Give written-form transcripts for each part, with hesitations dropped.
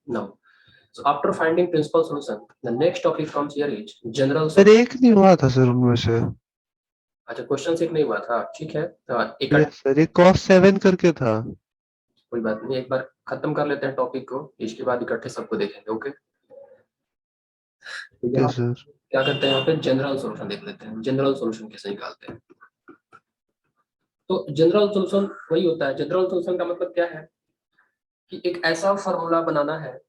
Now, so after finding principal solution, the next topic comes here is general sir solution. एक नहीं हुआ था sir उनमें से। अच्छा, क्वेश्चन एक नहीं हुआ था, ठीक है। एक यस सर, एक cos 7 करके था। कोई बात नहीं, एक बार खत्म कर लेते हैं टॉपिक को, इसके बाद इकट्ठे सबको देखेंगे। ओके, तो ओके यहाँ सर। क्या करते हैं, यहाँ पे जनरल सॉल्यूशन देख लेते हैं। जनरल सॉल्यूशन कैसे निकालते हैं? तो जनरल सॉल्यूशन वही होता है। जनरल सॉल्यूशन का मतलब क्या है कि एक ऐसा फॉर्मूला बनाना है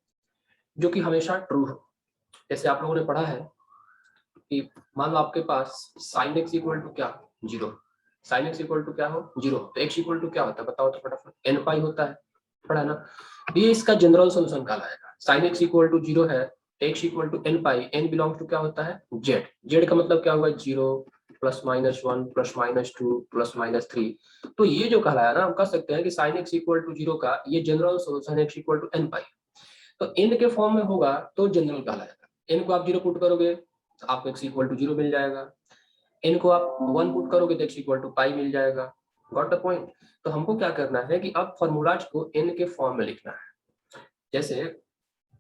जो कि हमेशा ट्रू हो। जैसे आप लोगों ने पढ़ा है कि मान लो आपके पास साइन एक्स इक्वल टू क्या, zero. Sine x equal to क्या हो, जीरो। तो एक्स इक्वल टू क्या होता है बताओ तो फटाफट, एन पाई होता है, पढ़ा ना। ये इसका जनरल सॉल्यूशन कहलाएगा। Sine x equal to zero है, x equal to n pi, n belongs to क्या होता है, जेड। जेड का मतलब क्या होगा, zero plus minus one plus minus two plus minus three. तो ये जो कहलाया ना, हम कह सकते हैं कि sine x equal to zero का ये general solution x equal to n pi. तो एन के फॉर्म में होगा तो जनरल कहलाएगा। एन को आप जीरो पुट करोगे तो आपको एक्स इक्वल टू जीरो मिल जाएगा। इनको आप वन पुट करोगे तो एक्स इक्वल टू पाई मिल जाएगा। Got the point. तो हमको क्या करना है कि अब फॉर्मूलाज को एन के फॉर्म में लिखना है। जैसे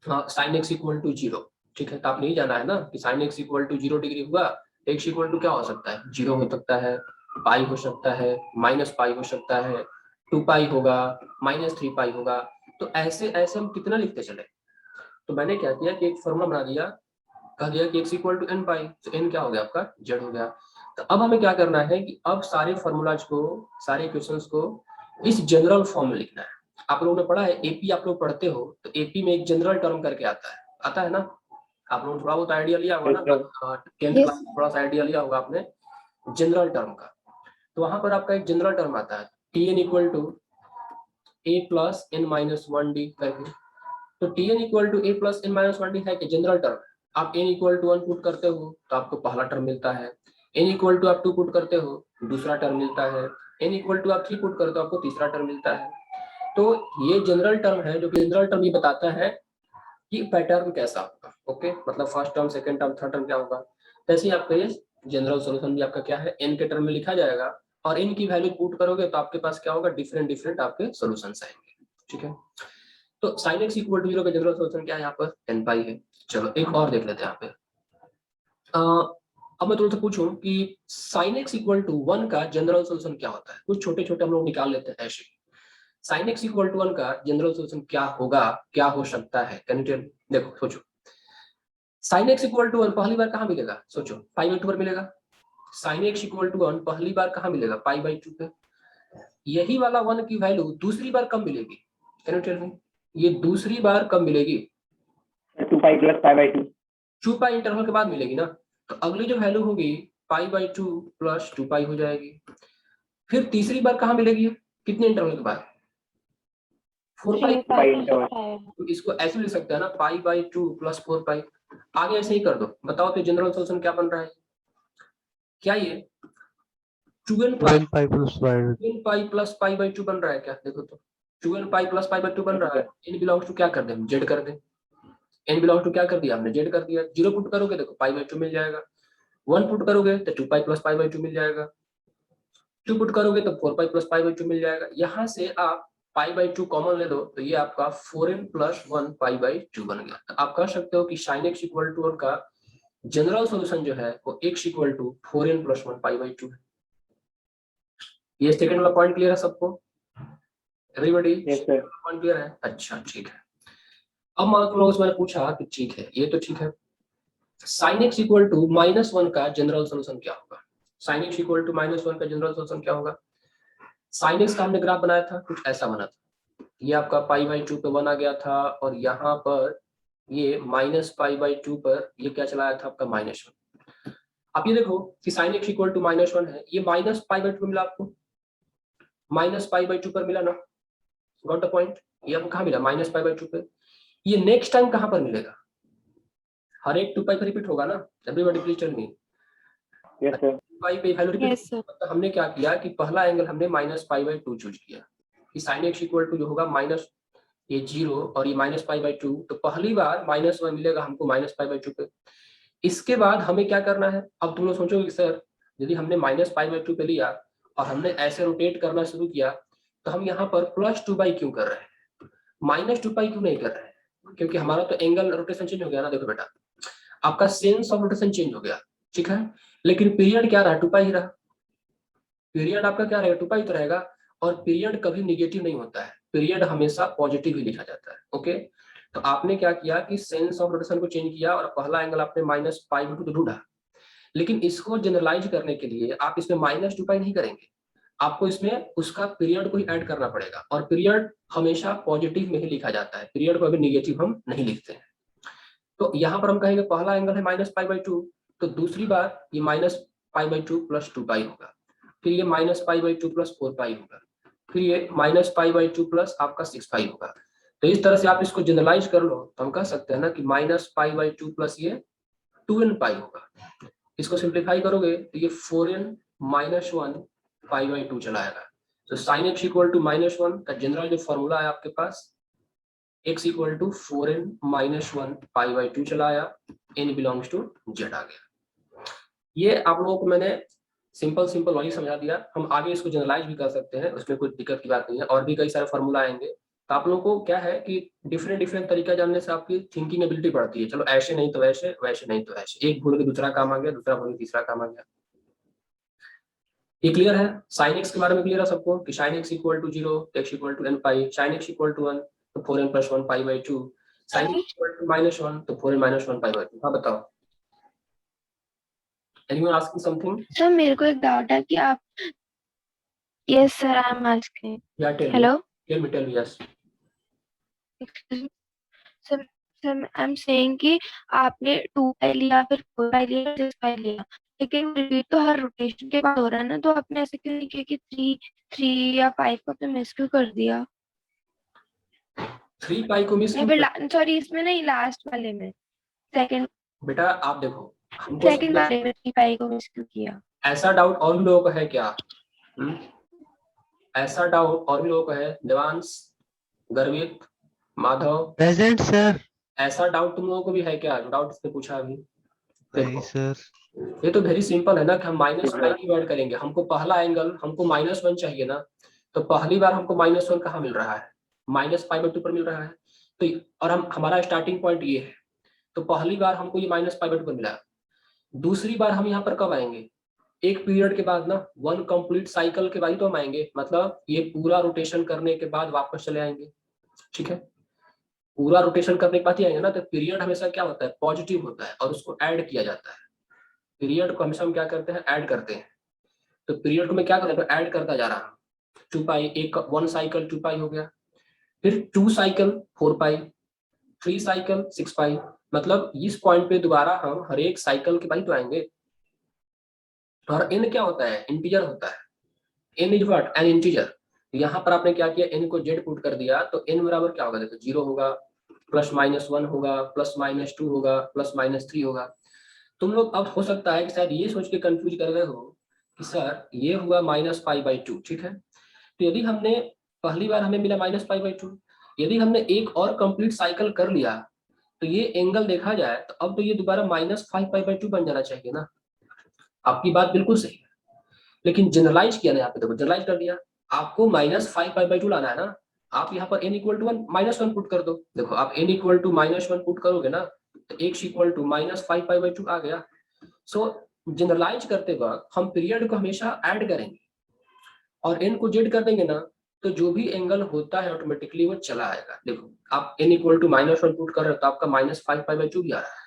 sine x equal to zero, ठीक है। तो आपने ही जाना है ना कि sine x equal to zero degree हुआ, एक्स इक्वल टू क्या हो सकता है, जीरो हो सकता है, पाई हो सकता है, माइनस पाई हो सकता है, टू पाई होगा, माइनस थ्री पाई होगा। तो ऐसे ऐसे हम कितना लिखते चले। तो मैंने क्या किया कि एक फॉर्मूला बना दिया, कह दिया कि x equal to n pi. तो एन क्या हो गया आपका, जेड हो गया। तो अब हमें क्या करना है कि अब सारे फॉर्मूलाज को, सारे इक्वेशंस को इस जनरल फॉर्म में लिखना है। आप लोगों ने पढ़ा है एपी, आप लोग पढ़ते हो तो एपी में एक जनरल टर्म करके आता है ना। आप लोगों ने थोड़ा बहुत आइडिया लिया होगा ना, 10th यस क्लास में थोड़ा सा आइडिया लिया होगा आपने जनरल टर्म का। तो वहां पर आपका एक जनरल टर्म आता है, t n equal to a plus n minus one d करके। तो t n equal to a plus n minus one d है कि जनरल टर्म। आप n equal to one put करते हो तो आपको पहला टर्म मिलता है, एन इक्वल टू आप टू पुट करते हो दूसरा टर्म मिलता है, एन इक्वल टू आप थ्री पुट करते हो आपको तीसरा टर्म मिलता है। तो ये जनरल टर्म है, जो कि जनरल टर्म ये बताता है कि पैटर्न कैसा होगा। ओके, मतलब first term, second term, third term क्या होगा। जैसे ही आपका ये जनरल सॉल्यूशन भी आपका क्या है, एन के टर्म में लिखा जाएगा, और एन की वैल्यू पुट करोगे तो आपके पास क्या होगा, डिफरेंट डिफरेंट आपके सॉल्यूशन आएंगे। ठीक है, तो sine x equal to zero का जनरल सॉल्यूशन क्या है, यहाँ पर एन पाई है। चलो एक और देख लेते हैं यहाँ पे। अब मैं तुमसे पूछूं कि sine x equal to one का जनरल सॉल्यूशन क्या होता है। कुछ छोटे छोटे हम लोग निकाल लेते हैं ऐसे। Sine x equal to one का जनरल सॉल्यूशन क्या होगा, क्या हो सकता है, कैन यू टेल। देखो सोचो, sine x equal to one पहली बार कहाँ मिलेगा, सोचो पाई बाई टू पर मिलेगा। Sine x equal to one पहली बार कहाँ मिलेगा, पाई बाई टू पे। यही वाला वन की वैल्यू दूसरी बार कब मिलेगी, कैन यू टेल मी। ये दूसरी बार कब मिलेगी, 2 pi plus pi by 2। Two pi interval के बाद मिलेगी ना। तो अगली जो वैल्यू होगी pi by two plus two pi हो जाएगी। फिर तीसरी बार कहाँ मिलेगी, कितने इंटरवल के बाद, फोर पाई। 3 पाई इंटरवल। तो इसको ऐसे लिख सकते हैं ना, पाई by two plus four pi. आगे ऐसे ही कर दो, बताओ तो जनरल सॉल्यूशन क्या बन रहा है। क्या ये two n pi, 12 pi plus pi. Two n pi plus pi by two बन रहा है क्या, देखो तो two n pi plus pi by two बन रहा है। एन बिलोंग्स टू क्या कर दें, जेड कर दें। एन बिलोंग्स टू क्या कर दिया हमने, जेड कर दिया। जीरो पुट करोगे देखो पाई बाई टू मिल जाएगा, वन पुट करोगे तो two pi plus pi by two मिल जाएगा, टू पुट करोगे तो four pi plus pi by two मिल जाएगा। यहाँ से आप पाई बाई टू कॉमन ले लो तो ये आपका four n plus one pi by two बन गया। तो आप कह सकते हो कि sine x equal to one का जनरल सॉल्यूशन जो है वो x equal to four n plus one pi by two है। ये सेकंड वाला पॉइंट क्लियर है सबको, एवरीबॉडी पॉइंट क्लियर है। अच्छा ठीक है, अब मान लो मैंने पूछा कि ठीक है, ये तो ठीक है, sine x equal to minus one का जनरल सॉल्यूशन क्या होगा। Sine x equal to minus one का जनरल सॉल्यूशन क्या होगा। साइन एक्स का हमने ग्राफ बनाया था, कुछ ऐसा बना था। ये आपका पाई बाई टू पे वन आ गया था, और यहाँ पर ये माइनस पाई बाई टू पर ये क्या चलाया था आपका, माइनस वन। आप ये देखो कि sine x equal to minus one है, ये माइनस पाई बाई टू मिला आपको, माइनस पाई बाई टू पर मिला ना। Got the point. ये आपको कहाँ मिला, माइनस पाई बाई टू पे। ये नेक्स्ट टाइम कहाँ पर मिलेगा, हर एक टू पाई पर रिपीट होगा ना। Everybody please tell me. Pi पे वैल्यू रिपीट, मतलब हमने क्या किया कि पहला एंगल हमने minus pi by to choose किया कि साइन एक्स इक्वल टू जो होगा माइनस ये जीरो और ये माइनस पाई बाई टू। तो पहली बार माइनस वन मिलेगा हमको माइनस पाई बाई टू पे। इसके बाद हमें क्या करना है, अब तुम लोग सोचोगे सर यदि हमने माइनस पाई बाई टू पे लिया और हमने ऐसे रोटेट करना शुरू किया तो हम यहाँ पर प्लस टू बाई क्यों कर रहे हैं, माइनस टू पाई क्यों नहीं कर रहे हैं। क्योंकि हमारा तो एंगल रोटेशन चेंज हो गया ना। देखो बेटा, आपका सेंस ऑफ रोटेशन चेंज हो गया, ठीक है, लेकिन पीरियड क्या रहा, 2π ही रहा। पीरियड आपका क्या रहेगा, 2π तो रहेगा। और पीरियड कभी निगेटिव नहीं होता है, पीरियड हमेशा पॉजिटिव ही लिखा जाता है। ओके, तो आपने क्या किया कि सेंस ऑफ रोटेशन को चेंज किया और पहला एंगल आपने -π/2 तो ढूंढा, लेकिन इसको जनरलाइज करने के लिए आप इसमें -2π नहीं करेंगे, आपको इसमें उसका पीरियड को ही ऐड करना पड़ेगा। और पीरियड हमेशा पॉजिटिव में ही लिखा जाता है, पीरियड को अभी निगेटिव हम नहीं लिखते हैं। तो यहाँ पर हम कहेंगे पहला एंगल है -π/2, तो दूसरी बार ये -π/2 + 2π होगा, फिर ये -π/2 + 4π होगा, फिर ये -π/2 + आपका 6π होगा। तो इस तरह से आप इसको जनरलाइज कर लो, तो हम कह सकते हैं ना कि -π/2 + ये 2nπ होगा। इसको सिंप्लीफाई करोगे तो ये 4n - 1 π/2 चला आएगा। तो sin x = -1 का जनरल जो फॉर्मूला है आपके पास, x = 4n - 1 π/2 चला आया, n बिलोंग्स टू z आ गया। ये आप लोगों को मैंने सिंपल लॉजिक समझा दिया। हम आगे इसको जनरलाइज भी कर सकते हैं, उसमें कोई दिक्कत की बात नहीं है, और भी कई सारे फॉर्मूला आएंगे। तो आप लोगों को क्या है कि डिफरेंट तरीका जानने से आपकी थिंकिंग एबिलिटी बढ़ती है। चलो ऐसे नहीं तो वैसे, वैसे नहीं तो ऐसे, एक भूल के दूसरा काम आ गया, दूसरा भूल के तीसरा काम आ गया। ये क्लियर है? sin x के बारे में क्लियर है सबको कि sin x = 0, x = nπ, sin x = 1 तो 4n + 1 π/2, sin x = -1 तो 4n - 1 π/2। हाँ बताओ, एनीवन आस्किंग समथिंग? सर मेरे को एक डाउट है कि आप, yes sir I am asking, या tell hello me yes. Sir sir I am saying कि आपने 2π लिया, फिर 4π लिया, 6π लिया, लेकिन रिपीट तो हर रोटेशन के बाद हो रहा है ना, तो आपने ऐसे क्यों नहीं किया कि 3 या 5 को आपने मिस क्यों कर दिया? 3π को मिस नहीं फिर सॉरी, इसमें नहीं, लास्ट वाले में, सेकंड बेटा आप देखो, हमको वाले में 3π को मिस क्यों किया? ऐसा डाउट और भी लोगों को है क्या? ऐसा डाउट और भी लोगों को है? देवांश, गर्वित, माधव, प्रेजेंट सर। ऐसा डाउट तुम लोगों को भी है क्या, जो डाउट इसने पूछा अभी? नहीं सर। ये तो वेरी सिंपल है ना कि हम -π क्यों ऐड करेंगे, हमको पहला एंगल हमको -1 चाहिए ना, तो पहली बार हमको -1 कहाँ मिल रहा है, -π/2 पर मिल रहा है। तो और हमारा स्टार्टिंग पॉइंट ये है, तो पहली बार हमको ये -π/2 पर मिला। दूसरी बार हम यहाँ पर कब आएंगे, एक पीरियड के बाद ना, 1 कंप्लीट साइकिल के बाद तो हम आएंगे, मतलब ये पूरा रोटेशन करने के बाद वापस चले आएंगे, ठीक है, पूरा रोटेशन करने के बाद ही आएंगे ना। तो पीरियड हमेशा क्या होता है, पॉजिटिव होता है, और उसको ऐड किया जाता है। पीरियड को हमेशा हम क्या करते हैं, ऐड करते हैं। तो पीरियड को मैं क्या कर रहा हूँ, ऐड करता जा रहा हूँ। 2π, एक 1 साइकिल 2π हो गया, फिर 2 साइकिल 4π, 3 साइकिल 6π, मतलब इस पॉइंट पे दोबारा हम हर एक साइकिल के बाद तो आएंगे। और n क्या होता है, इंटीजर होता है। n is what, N integer. यहाँ पर आपने क्या किया, n को z पुट कर दिया, तो n बराबर क्या होगा, देखो 0 होगा, +-1 होगा, +-2 होगा, +-3 होगा। तुम लोग अब हो सकता है कि शायद ये सोच के कंफ्यूज कर रहे हो कि सर ये हुआ -π/2, ठीक है। तो यदि हमने पहली बार हमें मिला -π/2, यदि हमने एक और कंप्लीट साइकिल कर लिया, तो ये एंगल देखा जाए तो अब तो ये दोबारा -5π/2 बन जाना चाहिए ना। आपकी बात बिल्कुल सही है, लेकिन जनरलाइज किया ना, यहाँ पे देखो जनरलाइज कर दिया। आपको -5π/2 लाना है ना, आप यहाँ पर n = 1 पुट कर दो। देखो आप n = -1 पुट करोगे ना, तो x = -5π/2 आ गया। सो जनरलाइज करते वक्त हम पीरियड को हमेशा ऐड करेंगे, और n को z कर देंगे ना, तो जो भी एंगल होता है ऑटोमेटिकली वो चला आएगा। देखो आप n = -1 पुट कर रहे हो, तो आपका -5π/2 भी आ रहा है।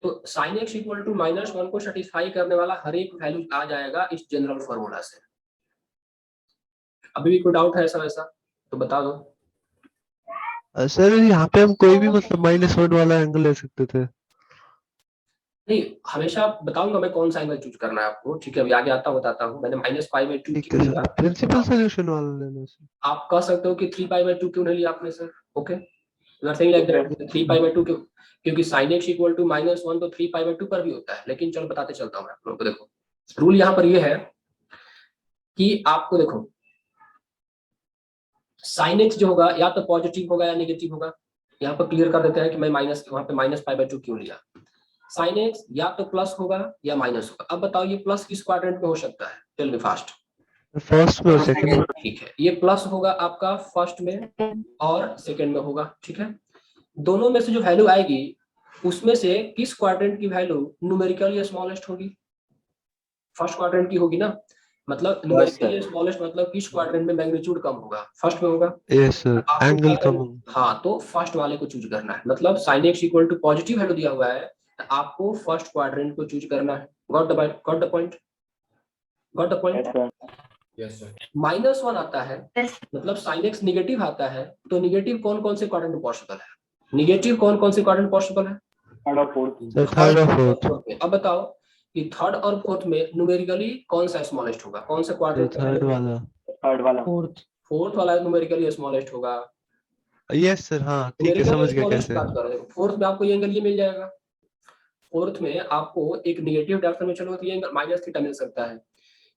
तो sin x = -1 को सेटिस्फाई करने वाला हर एक वैल्यू आ जाएगा इस जनरल फॉर्मूला से। अभी भी कोई डाउट है ऐसा वैसा तो बता दो। सर यहाँ पे हम कोई भी मतलब -1 वाला एंगल ले सकते थे? नहीं, हमेशा बताऊंगा मैं कौन सा एंगल चूज करना है आपको, ठीक है, अभी आगे आता हूँ बताता हूँ। मैंने -π/2 ठीक है सर, प्रिंसिपल सोल्यूशन वाला लेना सर। आप कह सकते हो कि 3π/2 क्यों नहीं लिया आपने sir? Okay, you are saying like that 3π/2 क्यों, क्योंकि sin x = -1 तो 3π/2 पर भी होता है। लेकिन चलो बताते चलता हूँ मैं आप लोगों को। देखो रूल यहाँ पर ये है कि आपको देखो sin x जो होगा या तो पॉजिटिव होगा या नेगेटिव होगा। यहाँ पर क्लियर कर देते हैं कि मैं वहां पे -π/2 क्यों लिया। sin x या तो प्लस होगा या माइनस होगा। अब बताओ ये प्लस किस क्वाड्रेंट में हो सकता है, टेल मी फास्ट। फर्स्ट में और सेकंड में। ठीक है, ये प्लस होगा आपका फर्स्ट में और सेकंड में होगा, ठीक है। दोनों में से जो वैल्यू आएगी उसमें से किस क्वाड्रेंट की वैल्यू न्यूमेरिकली स्मॉलेस्ट होगी? फर्स्ट क्वाड्रेंट की होगी ना, मतलब न्यूमेरिकली स्मॉलेस्ट मतलब किस क्वाड्रेंट में मैग्नीट्यूड कम होगा? फर्स्ट में होगा। यस सर, आपको एंगल क्या कम करना, होगा। हाँ, तो फर्स्ट वाले को चूज करना है, मतलब sin x equal to positive value दिया हुआ है तो आपको फर्स्ट क्वाड्रेंट को चूज करना है। Got the point? Got the point? Yes, sir. -1 आता है, मतलब sin x निगेटिव आता है, तो निगेटिव कौन कौन से क्वाड्रेंट में पॉसिबल है? निगेटिव कौन कौन से क्वाड्रेंट पॉसिबल है? Third or fourth. Sir third और फोर्थ। फोर्थ में। अब बताओ कि थर्ड और फोर्थ में न्यूमेरिकली कौन सा स्मॉलेस्ट होगा? कौन सा सर क्वाड्रेंट? थर्ड वाला। Third वाला. फोर्थ वाला न्यूमेरिकली स्मॉलेस्ट होगा। यस सर, हाँ ठीक है, न्यूमेरिकली समझ गया स्मॉलेस्ट कैसे। बात कर रहे हो, फोर्थ में आपको ये एंगल ये मिल जाएगा। फोर्थ में आपको एक निगेटिव डायरेक्शन में चलो तो ये एंगल -θ मिल सकता है।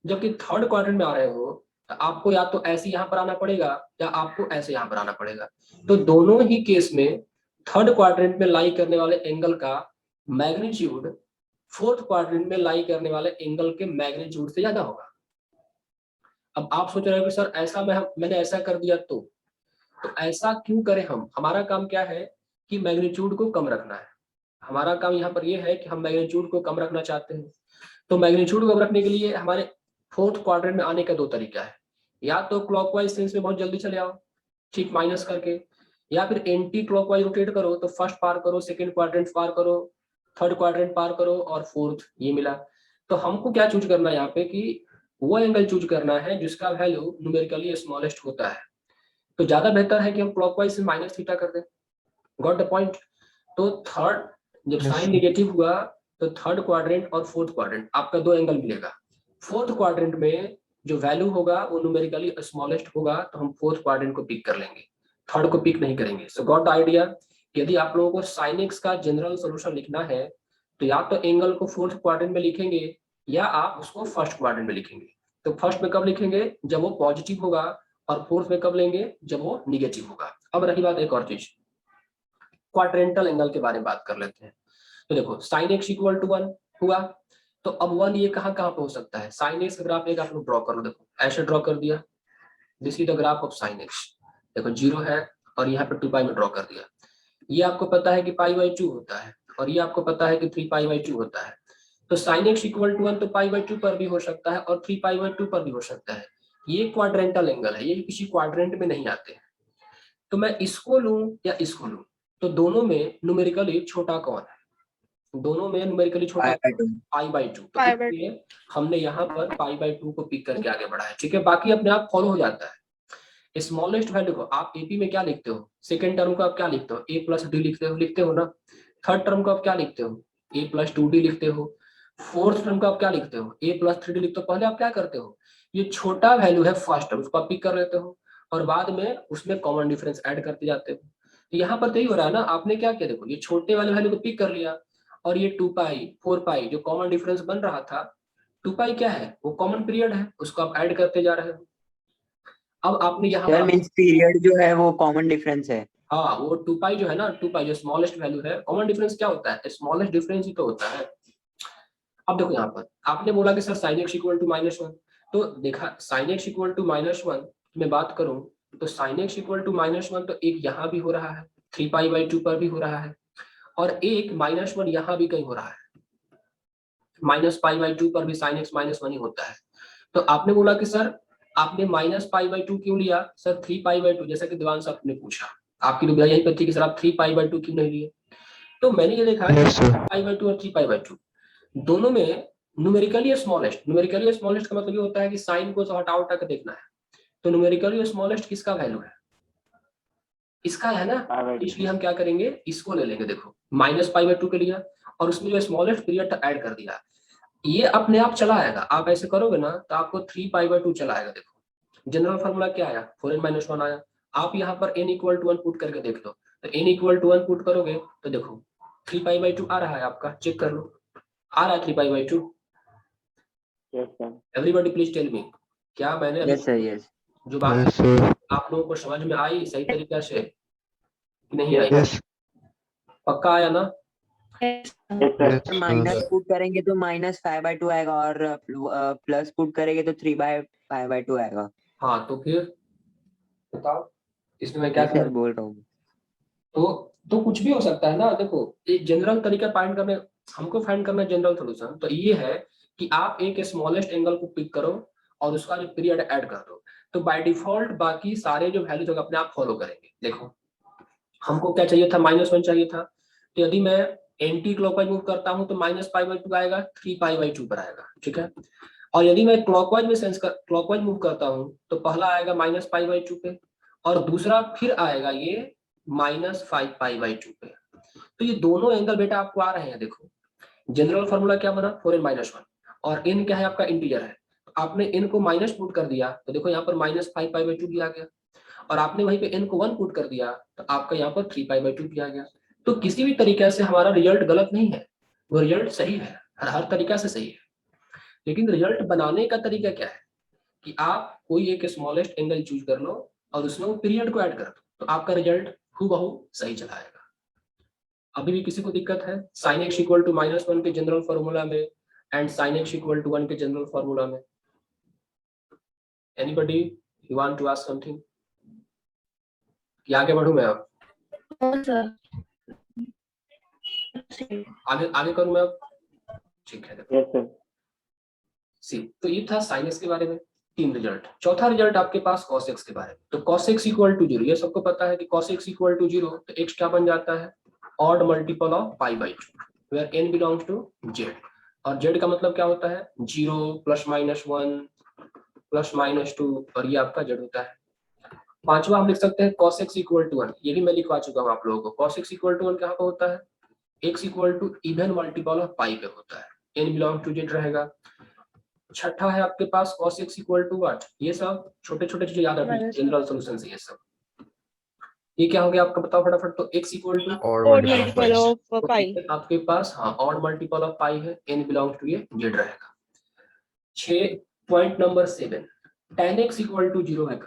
जबकि थर्ड क्वाड्रेंट में आ रहे हो तो आपको या तो ऐसे यहाँ पर आना पड़ेगा या आपको ऐसे यहाँ पर आना पड़ेगा। तो दोनों ही केस में थर्ड क्वाड्रेंट में लाई करने वाले एंगल का मैग्नीट्यूड फोर्थ क्वाड्रेंट में लाई करने वाले एंगल के मैग्नीट्यूड से ज्यादा होगा। अब आप सोच रहे हो कि सर ऐसा मैंने ऐसा कर दिया तो ऐसा क्यों करें हम? हमारा काम क्या है कि मैग्नीट्यूड को कम रखना है। हमारा काम यहाँ पर ये है कि हम मैग्नीट्यूड को कम रखना चाहते हैं। तो मैग्नीट्यूड को कम रखने के लिए हमारे फोर्थ क्वाड्रेंट में आने का दो तरीका है, या तो क्लॉकवाइज सेंस में बहुत जल्दी चले आओ, ठीक, माइनस करके, या फिर एंटी क्लॉकवाइज रोटेट करो, तो फर्स्ट पार करो, सेकंड क्वाड्रेंट पार करो, थर्ड क्वाड्रेंट पार करो और फोर्थ ये मिला। तो हमको क्या चूज करना है यहाँ पे कि वो एंगल चूज करना है जिसका वैल्यू न्यूमेरिकली स्मॉलेस्ट होता है। तो ज्यादा बेहतर है कि हम क्लॉकवाइज से -θ कर दें। Got the point? तो थर्ड, जब Yes, साइन sir. निगेटिव हुआ तो थर्ड क्वाड्रेंट और फोर्थ क्वाड्रेंट आपका दो एंगल मिलेगा। फोर्थ क्वाड्रेंट में जो वैल्यू होगा वो न्यूमेरिकली स्मॉलेस्ट होगा तो हम फोर्थ क्वाड्रेंट को पिक कर लेंगे, थर्ड को पिक नहीं करेंगे। सो गॉट द आइडिया? यदि आप लोगों को साइन एक्स का जनरल सोल्यूशन लिखना है तो या तो एंगल को फोर्थ क्वाड्रेंट में लिखेंगे या आप उसको फर्स्ट क्वाड्रेंट में लिखेंगे। तो फर्स्ट में कब लिखेंगे? जब वो पॉजिटिव होगा, और फोर्थ में कब लेंगे? जब वो निगेटिव होगा। अब रही बात एक और चीज, क्वाड्रेंटल एंगल के बारे में बात कर लेते हैं। तो देखो sin x इक्वल टू 1 हुआ, तो अब 1 ये कहाँ कहाँ पे हो सकता है? sin x का ग्राफ एक आप लोग ड्रॉ कर लो, देखो ऐसे ड्रॉ कर दिया, this is the graph of sin x। देखो 0 है और यहाँ पे 2 पाई में ड्रॉ कर दिया। ये आपको पता है कि π/2 होता है और ये आपको पता है कि 3π/2 होता है। तो sin x इक्वल टू 1 तो π/2 पर भी हो सकता है और 3π/2 पर भी हो सकता है। ये क्वाड्रेंटल एंगल है, ये किसी क्वाड्रेंट में नहीं आते हैं। तो मैं इसको लूं या इसको लूं, तो दोनों में न्यूमेरिकली छोटा कौन है? दोनों में न्यूमेरिकली छोटा π/2। तो इसलिए हमने यहाँ पर π/2 को पिक करके आगे बढ़ा है, ठीक है। बाकी अपने आप फॉलो हो जाता है। स्मॉलेस्ट वैल्यू को आप एपी में क्या लिखते हो? सेकंड टर्म को आप क्या लिखते हो? a+d लिखते हो ना। थर्ड टर्म को आप क्या लिखते हो? a+2d लिखते हो। फोर्थ टर्म को आप क्या लिखते हो? a+3d लिखते हो। पहले आप क्या करते हो? ये छोटा वैल्यू है फर्स्ट टर्म, उसको आप पिक कर लेते हो और बाद में उसमें कॉमन डिफरेंस ऐड करते जाते हो। तो यहाँ पर तो यही हो रहा है ना, आपने क्या किया, देखो ये छोटे वाले वैल्यू को पिक कर लिया और ये 2π 4π जो कॉमन डिफरेंस बन रहा था, 2π क्या है? वो कॉमन पीरियड है, उसको आप ऐड करते जा रहे हो। अब आपने यहाँ सर मींस पीरियड जो है वो कॉमन डिफरेंस है। हाँ, वो 2π जो है ना, 2π जो स्मॉलेस्ट वैल्यू है, कॉमन डिफरेंस क्या होता है? स्मॉलेस्ट डिफरेंस ही तो होता है। अब देखो यहाँ पर आपने बोला कि sir sin x equal to -1, तो देखा sin x इक्वल टू -1 मैं बात करूं तो sin x इक्वल टू -1 तो एक यहाँ भी हो रहा है, 3π/2 पर भी हो रहा है, और एक -1 यहाँ भी कहीं हो रहा है, -π/2 पर भी sin x -1 ही होता है। तो आपने बोला कि सर आपने -π/2 क्यों लिया? सर 3π/2, जैसा कि दिवान साहब ने पूछा, आपकी दुविधा यही पर थी कि सर आप 3π/2 क्यों नहीं लिए? तो मैंने ये देखा Yes, sir. π/2 और 3π/2 दोनों में न्यूमेरिकली स्मॉलेस्ट का मतलब ये होता है कि साइन को हटा उठा के देखना है। तो न्यूमेरिकली स्मॉलेस्ट किसका वैल्यू है? इसका है ना, इसलिए हम क्या करेंगे, इसको ले लेंगे। देखो -π/2 के लिया और उसमें जो स्मॉलेस्ट पीरियड ऐड कर दिया, ये अपने आप चला आएगा। आप ऐसे करोगे ना तो आपको 3π/2 चला आएगा। देखो जनरल फॉर्मूला क्या आया? 4n-1 आया। आप यहाँ पर n इक्वल टू 1 पुट करके देख लो, तो n इक्वल टू 1 पुट करोगे तो देखो 3π/2 आ रहा है आपका, चेक कर लो, आ रहा है 3π/2। Yes, sir. Everybody please tell me, क्या मैंने यस सर यस। जो बात Yes, sir. आप लोगों को समझ में आई सही तरीके से कि नहीं आई? Yes. पक्का आया ना? Yes, sir. Yes, minus sir. Put करेंगे तो -π/2 आएगा और प्लस पुट करेंगे तो 3π/2 आएगा। हाँ, तो फिर बताओ इसमें मैं क्या सर करूं? बोल रहा हूँ। तो तो कुछ भी हो सकता है ना। देखो एक जनरल तरीका फाइंड करने, हमको फाइंड करना जनरल सोल्यूशन तो ये है कि आप एक स्मॉलेस्ट एंगल को पिक करो और उसका जो पीरियड ऐड कर दो, तो बाय डिफॉल्ट बाकी सारे जो वैल्यूज होगा अपने आप फॉलो करेंगे। देखो हमको क्या चाहिए था, -1 चाहिए था, तो यदि मैं एंटी क्लॉकवाइज मूव करता हूं तो -π/2 आएगा, 3π/2 पर आएगा, ठीक है। और यदि मैं क्लॉकवाइज मूव करता हूं तो पहला आएगा -π/2 पे और दूसरा फिर आएगा ये -5π/2 पे। तो ये दोनों एंगल बेटा आपको आ रहे हैं। देखो जनरल फॉर्मूला क्या बना, 4n-1 और n क्या है आपका इंटीजर है, तो आपने n को माइनस पुट कर दिया तो देखो यहाँ पर -5π/2 भी आ गया, और आपने वहीं पे n को 1 पुट कर दिया तो आपका यहाँ पर 3π/2 भी आ गया। तो किसी भी तरीके से हमारा रिजल्ट गलत नहीं है, वो रिजल्ट सही है, हर तरीका से सही है। लेकिन रिजल्ट बनाने का तरीका क्या है कि आप कोई एक स्मॉलेस्ट एंगल चूज कर लो और उसमें वो पीरियड को ऐड कर दो, तो आपका रिजल्ट हूबहू सही चला आएगा। अभी भी किसी को दिक्कत है sin x इक्वल टू -1 के जनरल फॉर्मूला में and sin x equal to 1 के जनरल फॉर्मूला में? Anybody you want to ask something कि आगे बढ़ूं मैं अब? No, sir. आगे करूं मैं अब? ठीक है। Yes sir. सी तो ये था sin x के बारे में, 3 रिजल्ट। चौथा रिजल्ट आपके पास cos x के बारे में। तो cos x इक्वल टू 0, ये सबको पता है कि cos x इक्वल टू 0, तो x क्या बन जाता है, odd multiple of π/2 where n belongs to z, और z का मतलब क्या होता है, 0 +-1 +-2, और ये आपका z होता है। पांचवा हम लिख सकते हैं cos x इक्वल टू 1, ये भी मैं लिखवा चुका हूँ आप लोगों को। cos x इक्वल टू 1 कहाँ पे होता है, x equal to even multiple of pi पे होता है, n बिलोंग टू z रहेगा। छठा है आपके पास cos x equal to what, ये सब छोटे छोटे चीजें याद रखनी, जनरल सॉल्यूशन से ये सब। ये क्या हो गया आपका बताओ फटाफट, तो x equal to Odd multiple of pi. आपके पास हाँ ऑड मल्टीपल ऑफ पाई है, n बिलोंग टू ये z रहेगा। 6 point number 7, tan x equal to 0 है,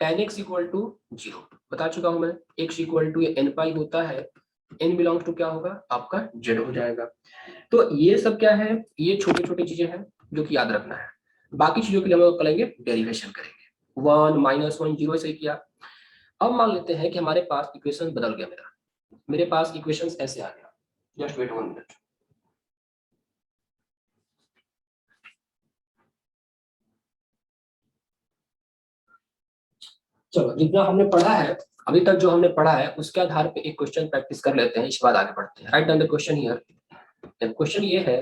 tan x इक्वल टू 0 बता चुका हूं मैं, x इक्वल टू n पाई होता है, n बिलोंग्स टू क्या होगा आपका z हो जाएगा। तो ये सब क्या है, ये छोटी छोटी चीजें हैं जो कि याद रखना है। बाकी चीजों के लिए हम लोग करेंगे डेरिवेशन करेंगे, 1 -1 0 से किया। अब मान लेते हैं कि हमारे पास इक्वेशन बदल गया, मेरे पास इक्वेशन ऐसे आ गया, जस्ट वेट 1 मिनट। चलो जितना हमने पढ़ा है अभी तक, जो हमने पढ़ा है उसके आधार पे एक क्वेश्चन प्रैक्टिस कर लेते हैं, इसके बाद आगे बढ़ते हैं। Write down the question here. Question ये है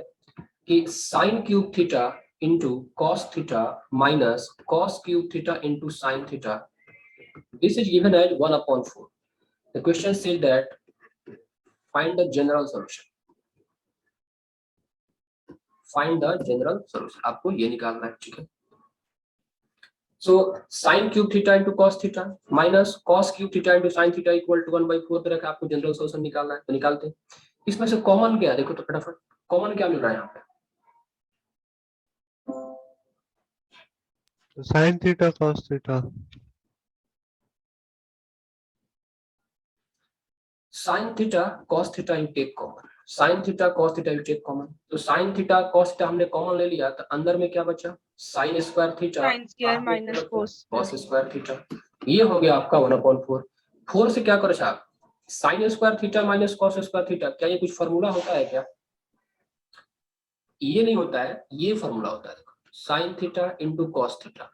कि sin cube theta into cos theta minus cos cube theta into sin theta, this is given as 1/4. The question said that find the general solution. Find the general solution, आपको ये निकालना है, ठीक है। So sin cube theta into cos theta minus cos cube theta into sin theta equal to 1/4 तरह का आपको general solution निकालना है, तो निकालते हैं। इसमें से कॉमन क्या है देखो तो फटाफट, कॉमन क्या मिल रहा है यहाँ पे, sin theta cos theta, sin theta cos theta you take common, sin theta cos theta you take common. तो sin थीटा cos थीटा हमने कॉमन ले लिया, तो अंदर में क्या बचा, sin square theta Sin square minus cos square theta, ये हो गया आपका 1/4। 4 से क्या करो आप, sin square theta minus cos square theta, क्या ये कुछ फॉर्मूला होता है क्या, ये नहीं होता है, ये फॉर्मूला होता है। देखो sin theta into cos theta,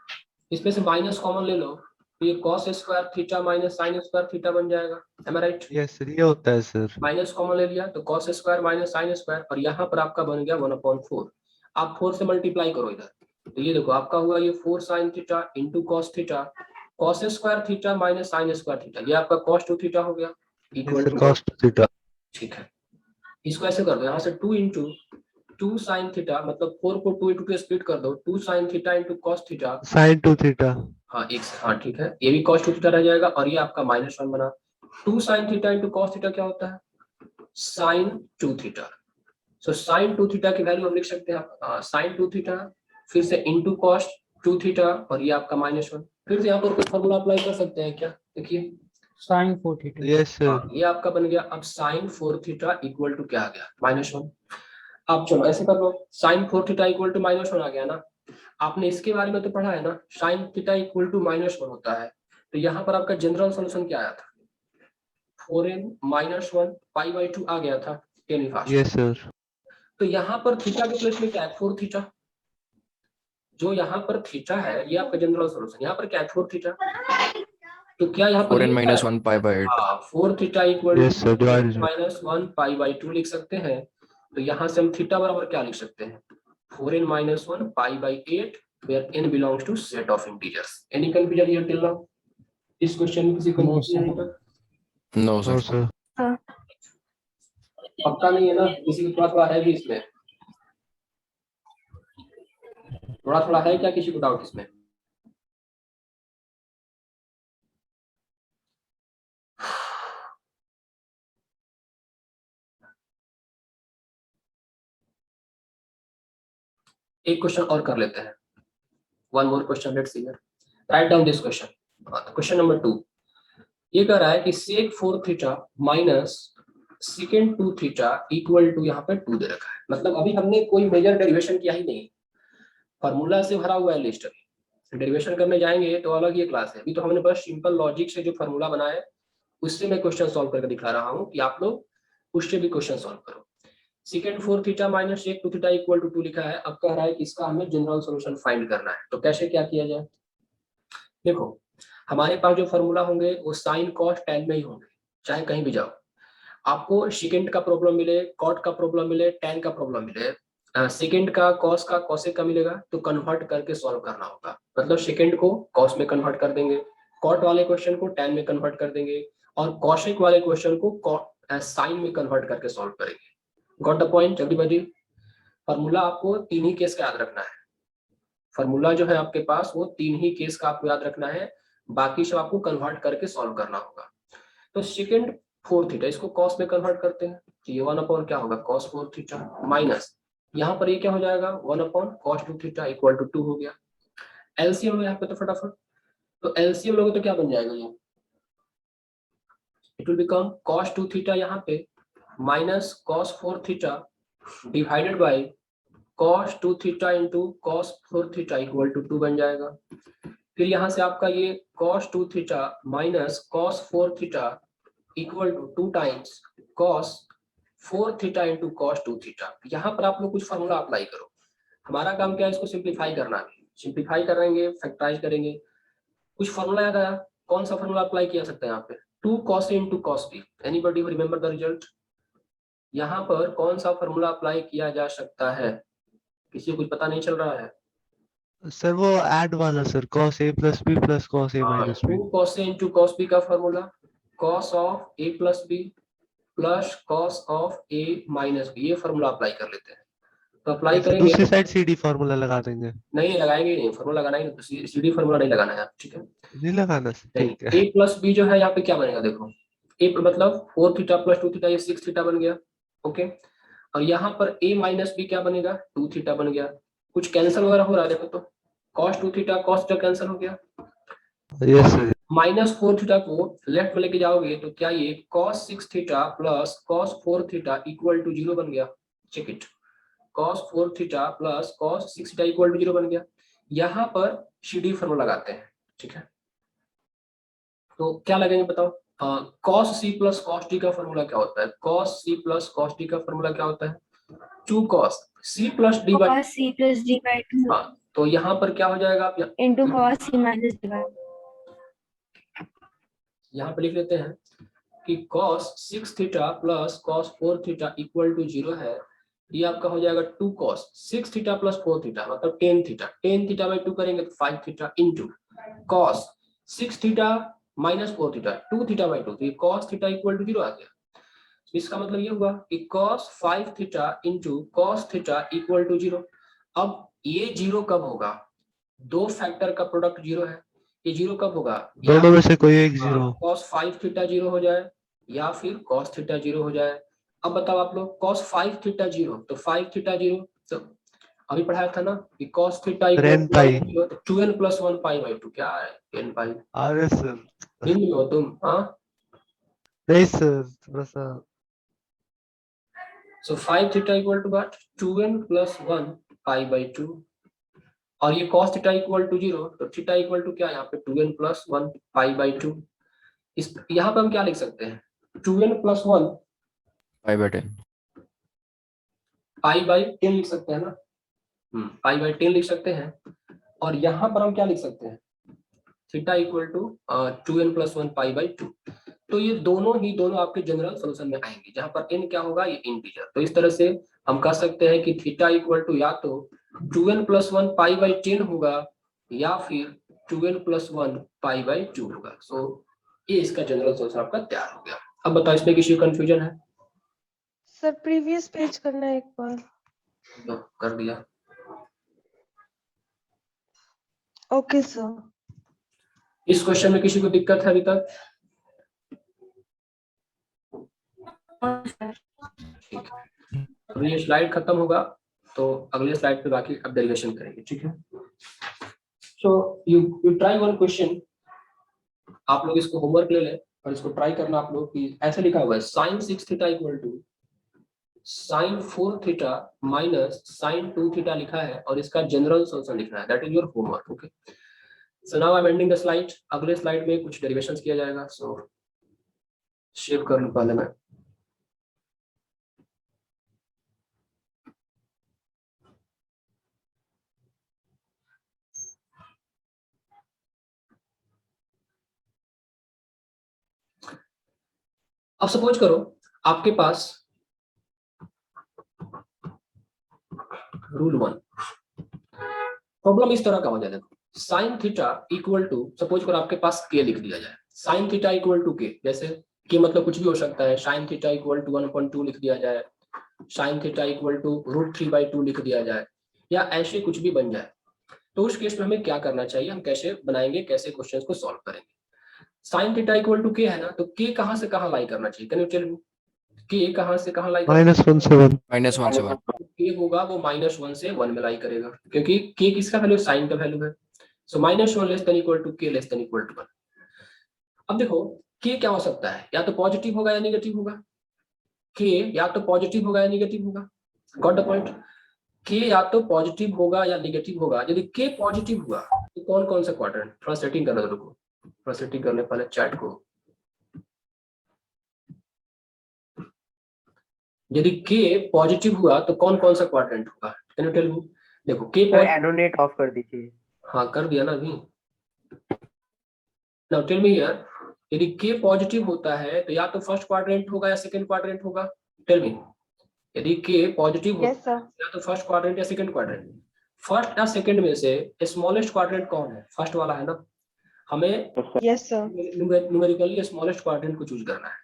इसमें से माइनस कॉमन ले लो तो ये cos square theta minus sin square theta बन जाएगा, am I right? Yes sir ये होता है सर। माइनस कॉमन ले लिया तो cos square minus sin square, और यहाँ पर आपका बन गया 1/4। आप 4 से मल्टीप्लाई करो इधर, तो ये देखो आपका हुआ ये 4 sin theta into cos theta, cos square theta minus sin square theta, ये आपका cos 2 थीटा हो गया equal sir to cos theta, ठीक है। इसको ऐसे कर दो, यहाँ से 2 इंटू 2 sin थीटा, मतलब 4 को 2 इंटू स्प्लिट कर दो, 2 sin theta into cos theta, sin 2 theta, हाँ एक हाँ ठीक है, ये भी cos 2 थीटा रह जाएगा, और ये आपका -1 बना। 2 sin theta into cos theta क्या होता है, sin 2 थीटा। सो sin 2 थीटा की वैल्यू हम लिख सकते हैं sin 2 थीटा फिर से इंटू cos 2 थीटा, और ये आपका -1। फिर से यहाँ पर कोई फॉर्मूला अप्लाई कर सकते हैं क्या, देखिए sin 4 थीटा, यस सर। ये आपका बन गया अब sin 4 थीटा इक्वल टू क्या आ गया, -1। आप चलो ऐसे कर लो, sin 4 थीटा इक्वल टू -1 आ गया ना, आपने इसके बारे में तो पढ़ा है ना, sin थीटा इक्वल टू -1 होता है, तो यहाँ पर आपका जनरल सॉल्यूशन क्या आया था, 4n माइनस 1 पाई बाई 2 आ गया था, टेन फास्ट। Yes sir. तो यहाँ पर थीटा के प्लेस में क्या है, 4 थीटा। जो यहाँ पर थीटा है ये आपका जनरल सॉल्यूशन, यहाँ पर क्या है 4 थीटा। तो क्या यहाँ पर 4n minus 1 pi by 8. 4 theta equal Yes, sir, divided. Minus 1 pi by 2 लिख सकते हैं। तो यहाँ से हम थीटा बराबर क्या लिख सकते हैं, 4n minus 1 pi by 8 where n belongs to set of integers. Any confusion here till now? इस क्वेश्चन में किसी को No, sir. No sir. पक्का नहीं है ना, किसी को थोड़ा थोड़ा है भी इसमें, थोड़ा थोड़ा है क्या किसी को डाउट इसमें? एक क्वेश्चन और कर लेते हैं, one more question, let's see here, write down this question. Question number 2 ये कह रहा है कि sec 4 theta minus secant 2 theta equal to यहाँ पे 2 दे रखा है। मतलब अभी हमने कोई मेजर डेरिवेशन किया ही नहीं, फार्मूला से भरा हुआ है लिस्ट। अभी डेरिवेशन करने जाएंगे तो अलग ये क्लास है। अभी तो हमने बस सिंपल लॉजिक से जो फार्मूला बनाया है उससे मैं क्वेश्चन सॉल्व करके दिखा रहा हूँ कि आप लोग उससे भी क्वेश्चन सॉल्व करो। secant 4 theta minus sec 2 theta equal to 2 लिखा है। अब कह रहा है कि इसका हमें जनरल सॉल्यूशन फाइंड करना है। तो कैसे क्या किया जाए, देखो हमारे पास जो फार्मूला होंगे वो साइन कॉस टैन में ही होंगे, चाहे कहीं भी जाओ। आपको सेकेंड का प्रॉब्लम मिले, कॉट का प्रॉब्लम मिले, टैन का प्रॉब्लम मिले, सेकेंड का कॉस का कॉसेक का मिलेगा तो कन्वर्ट करके सॉल्व करना होगा। मतलब सेकेंड को कॉस में कन्वर्ट कर देंगे, कॉट वाले क्वेश्चन को टैन में कन्वर्ट कर देंगे और कॉसेक वाले क्वेश्चन को साइन में कन्वर्ट करके सॉल्व करेंगे। Got the point everybody? Formula आपको 3 ही केस का याद रखना है। फार्मूला जो है आपके पास वो 3 ही केस का आपको याद रखना है, बाकी सब आपको कन्वर्ट करके सॉल्व करना होगा। तो सेकेंड 4 थीटा इसको कॉस में कन्वर्ट करते हैं तो ये 1 अपॉन क्या होगा कॉस 4 थीटा माइनस यहाँ पर ये क्या हो जाएगा 1 upon cos 2 theta equal to 2 हो गया। एलसीएम लो यहाँ पे तो फटाफट, तो एलसीएम लोगे तो क्या बन जाएगा ये, it will become cos 2 theta यहाँ पे minus cos 4 theta divided by cos 2 theta into cos 4 theta equal to 2 बन जाएगा। फिर यहाँ से आपका ये cos 2 theta minus cos 4 theta equal to 2 times cos 4 theta into cos 2 theta. यहाँ पर आप लोग कुछ फॉर्मूला अप्लाई करो। हमारा काम क्या है, इसको सिंप्लीफाई करना है। सिंप्लीफाई करेंगे, फैक्टराइज करेंगे। कुछ फॉर्मूला याद आया, कौन सा फॉर्मूला अप्लाई किया सकते हैं यहाँ पे, 2 cos A into cos B। Anybody remember the result? यहाँ पर कौन सा फॉर्मूला अप्लाई किया जा सकता है, किसी को कुछ पता नहीं चल रहा है? सर वो ऐड वाला sir, cos A plus B plus cos A minus B। 2 cos A into cos B का formula cos of A plus B plus cos of A minus B, ये फॉर्मूला अप्लाई कर लेते हैं। तो apply करेंगे, दूसरी side CD formula लगा देंगे। नहीं लगाएंगे, नहीं फॉर्मूला लगाना है, सीडी फॉर्मूला नहीं लगाना है, ठीक है नहीं लगाना सर, ठीक है। A प्लस B जो है यहाँ पे क्या बनेगा, देखो A मतलब 4 थीटा प्लस 2 थीटा, ये 6 थीटा बन गया, ओके। और यहाँ पर A माइनस B क्या बनेगा, 2 थीटा बन गया। कुछ कैंसिल वगैरह हो रहा है, देखो तो cos 2 theta cos theta cancel हो गया। Yes sir. माइनस 4 थीटा को लेफ्ट में लेके जाओगे तो क्या ये cos 6 theta plus cos 4 theta equal to 0 बन गया। Check it, cos 4 theta plus cos 6 theta equal to 0 बन गया। यहाँ पर CD फॉर्मूला लगाते हैं, ठीक है। तो क्या लगेंगे बताओ, cos C plus cos D का फॉर्मूला क्या होता है, cos C plus cos D का फॉर्मूला क्या होता है, 2 cos C plus D by, cos C plus D by 2 हाँ तो यहाँ पर क्या हो जाएगा, आप into cos C minus D by 2। यहाँ पे लिख लेते हैं कि cos 6 theta plus cos 4 theta equal to 0 है। ये आपका हो जाएगा 2 cos 6 थीटा प्लस 4 थीटा मतलब 10 थीटा, 10 थीटा बाई 2 करेंगे तो 5 theta into cos 6 theta minus 4 theta 2 theta by 2, तो ये cos थीटा इक्वल टू 0 आ गया। इसका मतलब ये हुआ कि cos 5 theta into cos theta equal to 0। अब ये 0 कब होगा, दो फैक्टर का प्रोडक्ट 0 है, ये 0 कब होगा, दोनों में से कोई एक 0। cos 5 थीटा 0 हो जाए या फिर cos थीटा 0 हो जाए। अब बताओ आप लोग, cos 5 थीटा 0 तो 5 थीटा 0, तो अभी पढ़ाया था ना कि cos theta n pi 2n plus 1 pi by 2 क्या है, n पाई। अरे सर इन में हो तुम, हाँ नहीं सर, थोड़ा सा। So 5 theta equal to what, 2n plus 1 pi by 2, और ये cos थीटा इक्वल टू 0 तो थीटा इक्वल टू क्या है यहाँ पे 2n प्लस 1 पाई बाई 2। इस यहाँ पे हम क्या लिख सकते हैं, 2n plus 1 pi by 10. Pi by 10 लिख सकते हैं ना, पाई बाई 10 लिख सकते हैं। और यहाँ पर हम क्या लिख सकते हैं, theta equal to 2n plus 1 pi by 2। तो ये दोनों आपके जनरल सोल्यूशन में आएंगे, जहां पर n क्या होगा, ये इंटीजर। तो इस तरह से हम कह सकते हैं कि थीटा इक्वल टू या तो 2n प्लस 1 पाई बाई 10 होगा या फिर 2n प्लस 1 पाई बाई 2 होगा। सो ये इसका जनरल सोल्यूशन आपका तैयार हो गया। अब बताओ इसमें किसी को कंफ्यूजन है? सर प्रीवियस पेज करना है एक बार। तो कर दिया। Okay sir. इस क्वेश्चन में किसी को दिक्कत है अभी तक? ठीक है, अभी ये स्लाइड खत्म होगा तो अगले स्लाइड पे बाकी अब डेरिवेशन करेंगे, ठीक है। So you try one question, आप लोग इसको होमवर्क ले लें और इसको ट्राई करना आप लोग कि ऐसे लिखा हुआ है sin 6 theta equal to sin 4 theta minus sin 2 theta लिखा है और इसका जनरल सोल्यूशन लिखना है। That is your homework. Okay, so now I am ending the slide. अगले स्लाइड में कुछ डेरिवेशंस किया जाएगा। सो शेयर कर लूं पहले मैं। अब सपोज करो आपके पास रूल 1, प्रॉब्लम इस तरह का हो जाए। देखो sine theta equal to, suppose करो आपके पास के लिख दिया जाए, साइन थीटा इक्वल टू के, जैसे के मतलब कुछ भी हो सकता है, साइन थीटा इक्वल टू 1/2 लिख दिया जाए, साइन थीटा इक्वल टू √3/2 लिख दिया जाए, या ऐसे कुछ भी बन जाए। तो उस केस में हमें क्या करना चाहिए, हम कैसे बनाएंगे, कैसे क्वेश्चन को सॉल्व करेंगे। साइन थीटा इक्वल टू के है ना, तो के कहां से कहां लाई करना चाहिए, कैन यू टेल मी? के कहां से कहां लाई करना -1 से 1। -1 से 1. के होगा वो -1 से 1 में लाई करेगा, क्योंकि के किसका वैल्यू, साइन का वैल्यू है। सो -1 लेस देन इक्वल टू के लेस देन इक्वल टू 1। अब देखो के क्या हो सकता है, या तो पॉजिटिव होगा या नेगेटिव होगा। के या तो पॉजिटिव होगा या नेगेटिव होगा। Got the point? के या तो पॉजिटिव होगा या नेगेटिव होगा। यदि के पॉजिटिव हुआ तो कौन कौन सा क्वाड्रेंट, थोड़ा सेटिंग करना, रुको थोड़ा सेटिंग करने पहले चैट को। यदि के पॉजिटिव हुआ तो कौन कौन सा क्वाड्रेंट होगा, कैन यू टेल मी? देखो के एडोनेट ऑफ कर दीजिए। हाँ कर दिया ना अभी। नाउ टेल मी हियर, यदि के पॉजिटिव होता है तो या तो फर्स्ट क्वाड्रेंट होगा या सेकंड क्वाड्रेंट होगा। टेल मी, यदि के पॉजिटिव होता यस सर। है या तो फर्स्ट क्वाड्रेंट या सेकंड क्वाड्रेंट। फर्स्ट या सेकंड में से स्मॉलेस्ट क्वाड्रेंट कौन है, फर्स्ट वाला है ना। हमें yes sir. Numerically smallest quadrant को चूज करना है।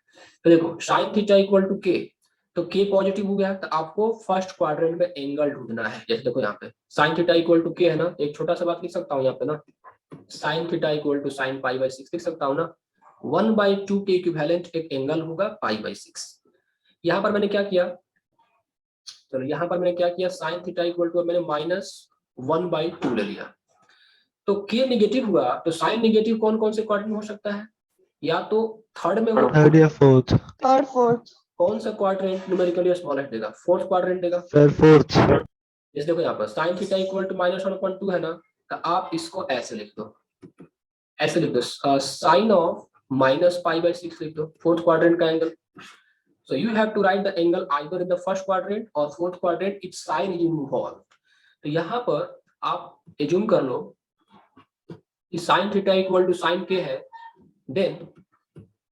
तो देखो साइन थीटा इक्वल टू के, तो के पॉजिटिव हो गया तो आपको फर्स्ट क्वाड्रेंट में एंगल ढूंढना है। जैसे देखो यहाँ पे साइन थीटा इक्वल टू के है ना, एक छोटा सा बात लिख सकता हूँ यहाँ पे ना, sine theta equal to sine π/6 लिख सकता हूँ ना। 1/2 के इक्विवेलेंट एक एंगल होगा π/6। यहाँ पर मैंने क्या किया, चलो यहाँ पर मैंने क्या किया, साइन थीटा इक्वल टू मैंने -1/2 ले लिया। तो के नेगेटिव हुआ तो साइन नेगेटिव कौन कौन से क्वाड्रेंट में हो सकता है, या तो थर्ड में हो, थर्ड या फोर्थ? Third fourth. कौन सा क्वाड्रेंट न्यूमेरिकली स्मॉलेस्ट देगा, फोर्थ क्वाड्रेंट देगा। Sir fourth. जैसे देखो यहाँ पर साइन थीटा इक्वल टू -1/2 है ना, तो आप इसको ऐसे लिख दो, ऐसे लिख दो, साइन ऑफ -π/6 लिख दो, फोर्थ क्वाड्रेंट का angle. So you have to write the angle either in the first quadrant or fourth quadrant. Its sign is involved. तो यहाँ पर आप एज्यूम कर लो कि sin theta equal to sin k है, then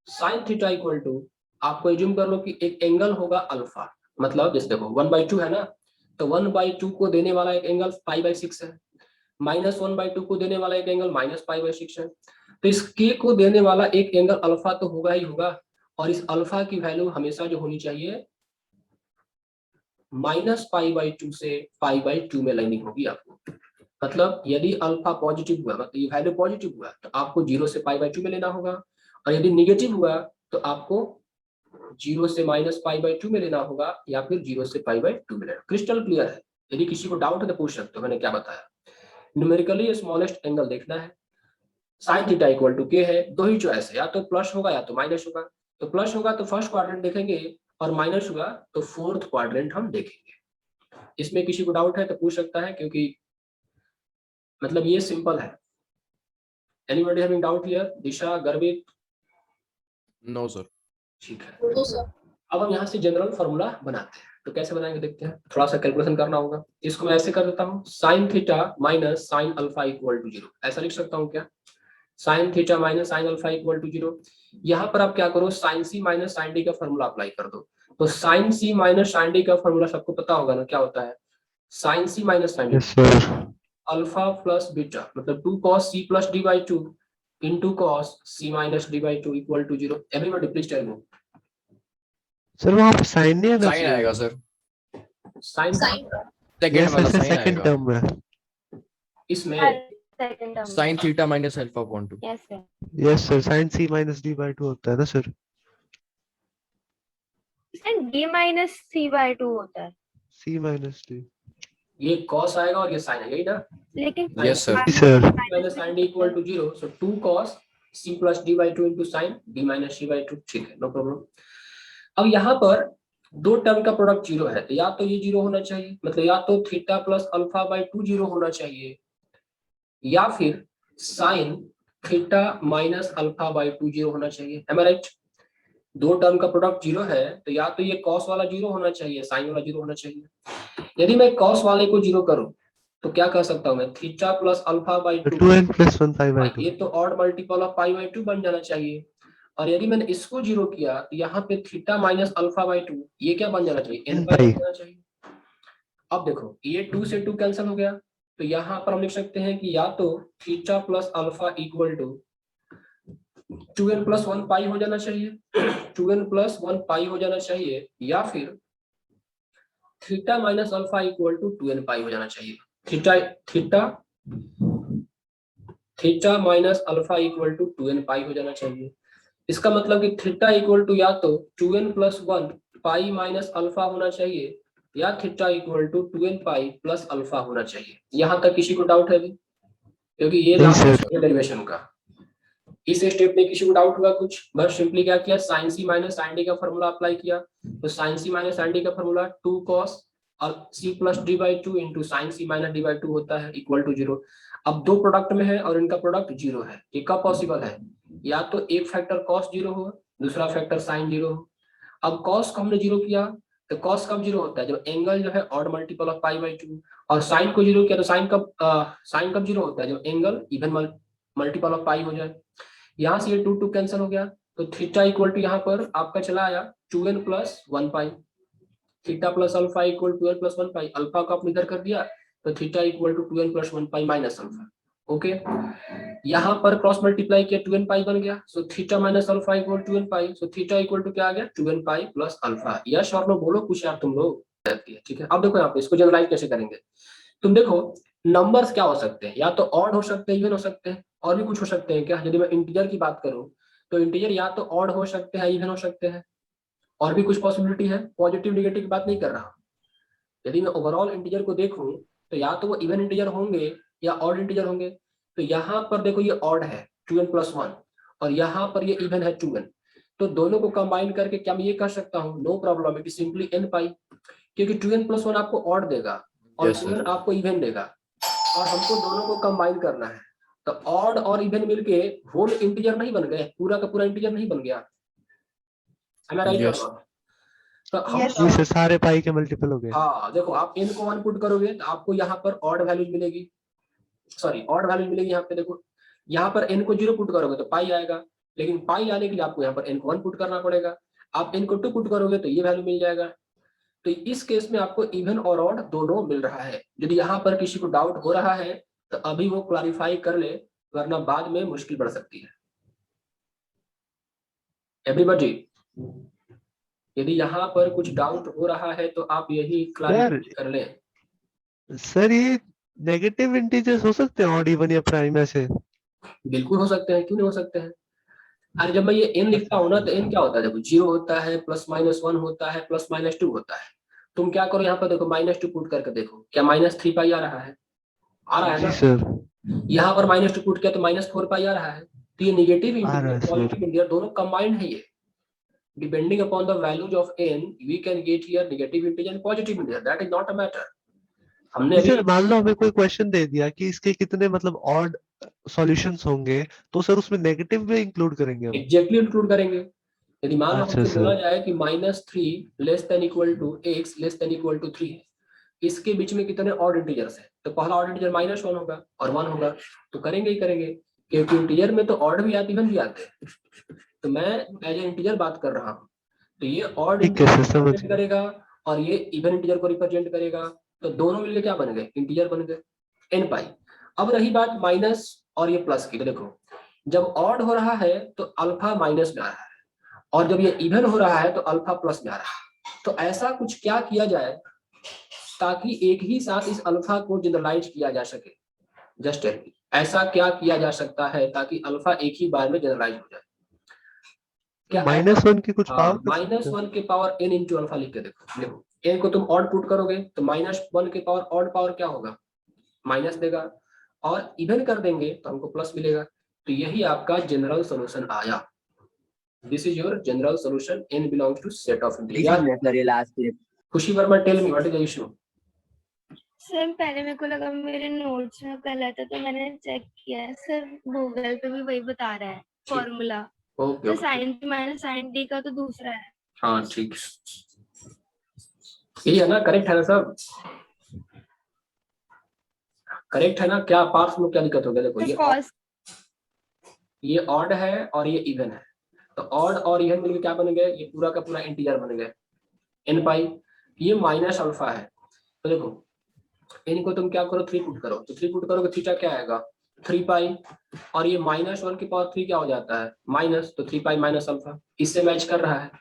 sin theta equal to आपको assume कर लो कि एक एंगल होगा अल्फा। मतलब जैसे देखो 1/2 है ना, तो 1/2 को देने वाला एक एंगल π/6 है, -1/2 को देने वाला एक एंगल -π/6 है। तो इस k को देने वाला एक एंगल अल्फा तो होगा ही होगा, और इस अल्फा की वैल्यू हमेशा जो होनी चाहिए -π/2 से π/2 में लाइनिंग होगी आपको। मतलब यदि अल्फा पॉजिटिव हुआ, मतलब ये वैल्यू पॉजिटिव हुआ, तो आपको 0 से π/2 में लेना होगा, और यदि निगेटिव हुआ तो आपको 0 से -π/2 में लेना होगा, या फिर 0 से π/2 में लेना। क्रिस्टल क्लियर है? यदि किसी को डाउट है तो पूछ सकते हो, मैंने क्या बताया। न्यूमेरिकली स्मॉलेस्ट एंगल देखना है, साइन थीटा इक्वल टू के है, दो ही चॉइस है, या तो प्लस होगा या तो माइनस होगा। तो प्लस होगा तो फर्स्ट क्वाड्रेंट देखेंगे, और माइनस होगा तो फोर्थ क्वाड्रेंट हम देखेंगे। इसमें किसी को डाउट है तो पूछ सकता है, क्योंकि मतलब ये सिंपल है। Anybody having doubt here? Disha, Garvit? No, sir. ठीक है, अब हम यहाँ से जनरल फॉर्मूला बनाते हैं। तो कैसे बनाएंगे देखते हैं, थोड़ा सा कैलकुलेशन करना होगा। इसको मैं ऐसे कर देता हूँ, sine theta minus sine alpha equal to 0, ऐसा लिख सकता हूँ क्या, sine theta minus sine alpha equal to 0। यहाँ पर आप क्या करो, साइन सी माइनस साइन डी का फॉर्मूला अप्लाई कर दो। तो साइन सी माइनस साइन डी का फॉर्मूला सबको पता होगा ना, क्या होता है, साइन सी minus sine D yes sir. Alpha plus beta, मतलब 2 cos c plus d by 2 into cos c minus d by 2 equal to 0। Everybody please tell me। Sir वहाँ पे साइन नहीं है ना? साइन आएगा सर, साइन सेकंड यस वाला sir, sine second आएगा। Term में। इसमें second term sine theta minus alpha upon 2। Yes sir, yes sir, sine C minus d by 2 होता है ना sir? d minus c by 2 होता है, सी माइनस डी। ये cos आएगा और ये sin है, यही ना, लेकिन yes sir. Ji sir. minus sin d equal to 0, so 2 cos c plus d by 2 into sin d minus c by 2। ठीक है, नो प्रॉब्लम। अब यहाँ पर दो टर्म का प्रोडक्ट 0 है, तो या तो ये 0 होना चाहिए, मतलब या तो थीटा प्लस अल्फा बाई 2 0 होना चाहिए, या फिर sign theta minus alpha by 2 0 होना चाहिए। am I right? दो टर्म का प्रोडक्ट 0 है, तो या तो ये cos वाला 0 होना चाहिए, साइन वाला 0 होना चाहिए। यदि मैं cos वाले को 0 करूं तो क्या कह सकता हूं मैं, theta plus alpha by 2, 2n plus 1 pi by 2। ये तो odd multiple of pi by 2 बन जाना चाहिए। और यदि मैंने इसको 0 किया तो यहाँ पे थीटा माइनस अल्फा बाई 2, ये क्या बन जाना चाहिए, n पाई बन जाना चाहिए। अब देखो ये 2 से 2 कैंसिल हो गया, तो यहाँ पर हम लिख सकते हैं कि या तो theta plus alpha equal to 2n plus 1 pi हो जाना चाहिए, 2n प्लस 1 पाई हो जाना चाहिए, या फिर theta minus alpha equal to 2n pi हो जाना चाहिए। Theta minus alpha equal to 2n pi हो जाना चाहिए। इसका मतलब कि थीटा इक्वल टू या तो 2n plus 1 pi minus alpha होना चाहिए, या theta equal to 2n pi plus alpha होना चाहिए। यहाँ तक किसी को डाउट है अभी, क्योंकि ये नहीं लास्ट सर। डेरिवेशन का इस स्टेप में किसी को डाउट हुआ कुछ, बस सिंपली क्या किया, साइन सी माइनस साइन डी का फॉर्मूला अप्लाई किया। तो साइन सी माइनस साइन डी का formula 2 cos c plus d by 2 into sine C minus d by 2 होता है इक्वल टू 0। अब दो प्रोडक्ट में है और इनका प्रोडक्ट 0 है, ये कब पॉसिबल है, या तो एक फैक्टर cos 0 हो, दूसरा फैक्टर sin 0 हो। अब cos को हमने 0 किया, तो cos कब 0 होता है, जब एंगल जो है odd multiple of pi by 2। और sin को 0 किया तो sin कब 0 होता है, जब एंगल इवन मल्टीपल ऑफ पाई हो जाए। यहाँ से ये 2 2 कैंसिल हो गया, तो थीटा इक्वल टू यहाँ पर आपका चला आया 2n plus 1 pi, theta plus alpha equal 2n plus 1 pi, alpha को आपने इधर कर दिया, तो theta equal to 2n plus 1 pi minus alpha. Okay, यहाँ पर क्रॉस मल्टीप्लाई किया 2n पाई बन गया, so theta minus alpha equal 2n pi, so theta equal to क्या आ गया, 2n pi plus alpha. Yes और नो बोलो कुछ यार तुम लोग, ठीक है। अब देखो यहाँ पे इसको जनरलाइज कैसे करेंगे, तुम देखो नंबर्स क्या हो सकते हैं, या तो ऑड हो सकते हैं, इवन हो सकते हैं, और भी कुछ हो सकते हैं क्या। यदि मैं इंटीजर की बात करूं तो इंटीजर या तो ऑड हो सकते हैं, इवन हो सकते हैं, और भी कुछ पॉसिबिलिटी है, पॉजिटिव नेगेटिव की बात नहीं कर रहा। यदि मैं ओवरऑल इंटीजर को देखूं तो या तो वो इवन इंटीजर होंगे या ऑड इंटीजर होंगे। तो यहाँ पर देखो ये ऑड है 2n प्लस 1, और यहाँ पर ये इवन है 2n, तो दोनों को कंबाइन करके क्या मैं ये कर सकता हूँ, no problem, it is simply n pi, क्योंकि 2n प्लस 1 आपको ऑड देगा और Yes, sir. 2n आपको इवन देगा, और हमको दोनों को कंबाइन करना है। तो ऑड और इवन मिलके होल इंटीजर नहीं बन गए, पूरा का पूरा इंटीजर नहीं बन गया। Am I right or Yes. not? तो हम Yes, जी सर, सारे पाई के मल्टीपल हो गए। हाँ देखो, आप n को 1 पुट करोगे तो आपको यहाँ पर ऑड वैल्यूज मिलेगी, सॉरी ऑड वैल्यूज मिलेगी। यहाँ पे देखो, यहाँ पर n को 0 पुट करोगे तो पाई आएगा, लेकिन पाई आने के लिए आपको यहाँ पर n को 1 पुट करना पड़ेगा। आप n को 2 पुट करोगे तो ये वैल्यू मिल जाएगा। तो इस केस में आपको इवन और ऑड दोनों मिल रहा है। यदि यहाँ पर किसी को डाउट हो रहा है तो अभी वो क्लैरिफाई कर ले, वरना बाद में मुश्किल बढ़ सकती है। एवरीबॉडी, यदि यहाँ पर कुछ डाउट हो रहा है तो आप यही क्लैरिफाई कर लें। सर ये नेगेटिव इंटीजर्स हो सकते हैं ऑड इवन या प्राइम ऐसे? बिल्कुल हो सकते हैं, क्यों नहीं हो सकते हैं। अरे जब मैं ये n लिखता हूँ ना तो n क्या होता है, देखो 0 होता है, प्लस माइनस 1 होता है, प्लस माइनस 2 होता है। तुम क्या करो यहाँ पर देखो, -2 पुट करके देखो, क्या -3 पाई आ रहा है, आ रहा है जी ना। सर। यहाँ पर -2 पुट किया तो -4 पाई आ रहा है। तो ये नेगेटिव आ रहा है, इंटीजर, पॉजिटिव इंटीजर दोनों कंबाइंड है ये। Depending upon the values of n we can get here negative integer and positive integer, that is not a matter. हमने सर अभी मान लो हमें कोई क्वेश्चन दे दिया कि इसके कितने मतलब ऑड सॉल्यूशंस होंगे, तो सर उसमें नेगेटिव भी इंक्लूड करेंगे हम? एग्जैक्टली इंक्लूड करेंगे। यदि मान लो अच्छा, हमसे सर। बोला जाए कि -3 less than equal to x less than equal to 3 है, इसके बीच में कितने ऑड इंटीजर्स हैं, तो पहला ऑड इंटीजर -1 होगा और 1 होगा, तो करेंगे ही करेंगे, क्योंकि इंटीजर में तो ऑड भी आते इवन भी आते हैं। तो मैं एज ए इंटीजर बात कर रहा हूँ, तो ये ऑड ठीक है सर, समझ रिप्रेजेंट करेगा और ये इवन इंटीजर को रिप्रेजेंट करेगा, तो दोनों मिलकर क्या बन गए, इंटीजर बन गए n पाई। अब रही बात माइनस और ये प्लस की, तो देखो जब ऑड हो रहा है तो अल्फा माइनस में आ रहा है, और जब ये इवन हो रहा है तो अल्फा प्लस में आ रहा है। तो ऐसा कुछ क्या किया जाए ताकि एक ही साथ इस अल्फा को जनरलाइज किया जा सके, जस्ट ऐसा क्या किया जा सकता है ताकि अल्फा एक ही बार में जनरलाइज हो जाए? क्या -1 की कुछ पावर -1 के पावर n इंटू अल्फा लिख के देखो n को तुम ऑड पुट करोगे तो -1 के पावर ऑड पावर क्या होगा, माइनस देगा, और इवन कर देंगे तो हमको प्लस मिलेगा। तो यही आपका जनरल सॉल्यूशन आया। This is your general solution, n belongs to set of integer. Sir ये last clip. Khushi Verma, tell me what is the issue? Sir पहले मेरे को लगा मेरे नोट्स में गलत है तो मैंने चेक किया है सर, गूगल पे भी वही बता रहा है फॉर्मूला। ओके तो sine t minus sine D का तो दूसरा है। हाँ ठीक, यही है ना, करेक्ट है ना सब, करेक्ट है ना? क्या पार्ट्स में क्या दिक्कत हो गया? देखो ये ऑड है और ये इवन है, तो ऑड और इवन मिलकर क्या बन गए, ये पूरा का पूरा इंटीजर बन गए n पाई। ये माइनस अल्फा है, तो देखो n को तुम क्या करो, 3 पुट करो, तो 3 पुट करोगे थीटा क्या आएगा, 3 पाई, और ये -1 की पावर 3 क्या हो जाता है, माइनस, तो 3 पाई माइनस अल्फा, इससे मैच कर रहा है।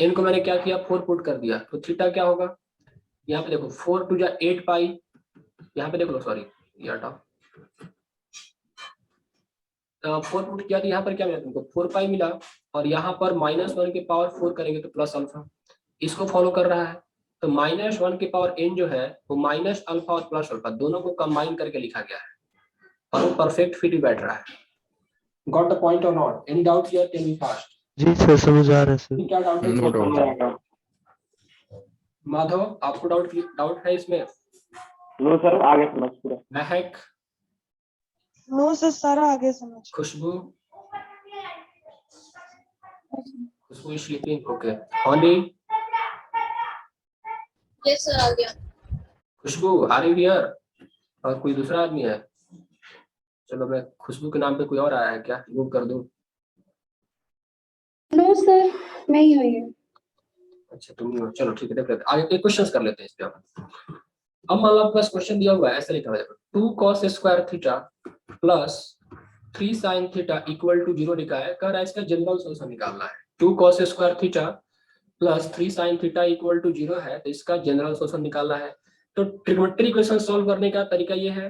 n को मैंने क्या किया, 4 पुट कर दिया, तो थीटा क्या होगा, यहाँ पे देखो 4 टू 8 पाई, यहाँ पे देखो सॉरी ये हटाओ, 4 पुट किया तो यहाँ पर क्या मिला तुमको, 4 पाई मिला, और यहाँ पर -1 के पावर 4 करेंगे तो प्लस अल्फा, इसको फॉलो कर रहा है। तो -1 के पावर n जो है वो माइनस अल्फा और प्लस अल्फा दोनों को कंबाइन करके लिखा गया है, और वो परफेक्ट फिट भी बैठ रहा है। गॉट द पॉइंट और not? Any doubt here? Tell me fast. जी सर, समझ आ रहा है सर। क्या डाउट है? No doubt. माधव, आपको डाउट है इसमें? नो सर, आगे समझ पूरा। महक, नो सर, सारा आगे समझ। खुशबू, खुशबू स्लीपिंग, ओके। हॉली, यस सर, आ गया। खुशबू आर यू हियर? और कोई दूसरा आदमी है? चलो मैं खुशबू के नाम पे कोई और आया है क्या, रिमूव कर दूं? नो सर, मैं ही हूँ। अच्छा तुम ही हो, चलो ठीक है, देख लेते हैं आगे, एक क्वेश्चंस कर लेते हैं इस पे। अब मान लो आपके पास क्वेश्चन दिया हुआ है, ऐसे लिखा हुआ है, 2 cos square theta plus 3 sin theta equal to 0 लिखा है, कह रहा है इसका जनरल सॉल्यूशन निकालना है। 2 cos square theta plus 3 sin theta equal to 0 है, तो इसका जनरल सॉल्यूशन निकालना है। तो ट्रिग्नोमेट्री इक्वेशन सॉल्व करने का तरीका ये है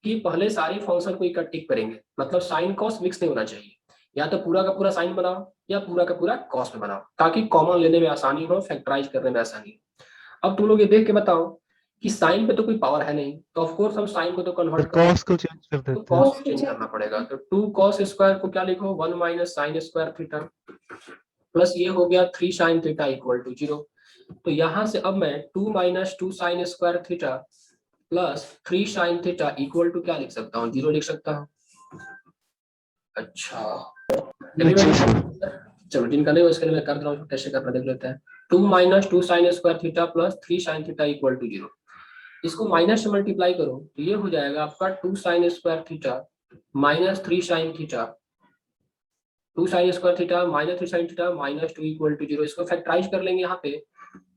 कि पहले सारे फंक्शन को इकट्ठे करेंगे, मतलब साइन कॉस मिक्स नहीं होना चाहिए, या तो पूरा का पूरा साइन बनाओ या पूरा का पूरा कॉस में बनाओ, ताकि कॉमन लेने में आसानी हो, फैक्टराइज करने में आसानी हो। अब तुम लोग ये देख के बताओ कि साइन पे तो कोई पावर है नहीं, तो ऑफ कोर्स हम साइन को तो कन्वर्ट कॉस को चेंज कर तो देते हैं। कॉस चेंज करना पड़ेगा। तो 2 cos स्क्वायर को क्या लिखो, 1 minus sine square theta, plus ये हो गया 3 sin थीटा इक्वल टू 0। तो यहां से अब मैं 2 minus 2 sin square theta plus 3 sin theta equal to क्या लिख सकता हूँ, 0 लिख सकता हूँ। अच्छा चलो, जिनका नहीं हो इसके लिए मैं कर रहा हूँ, कैसे करना देख लेते हैं। 2 minus 2 sin square theta plus 3 sin theta equal to 0, इसको माइनस से मल्टीप्लाई करो तो ये हो जाएगा आपका 2 sin square theta minus 3 sin theta, 2 sin square theta minus 3 sin theta minus 2 equal to 0। इसको फैक्टराइज कर लेंगे यहाँ पे,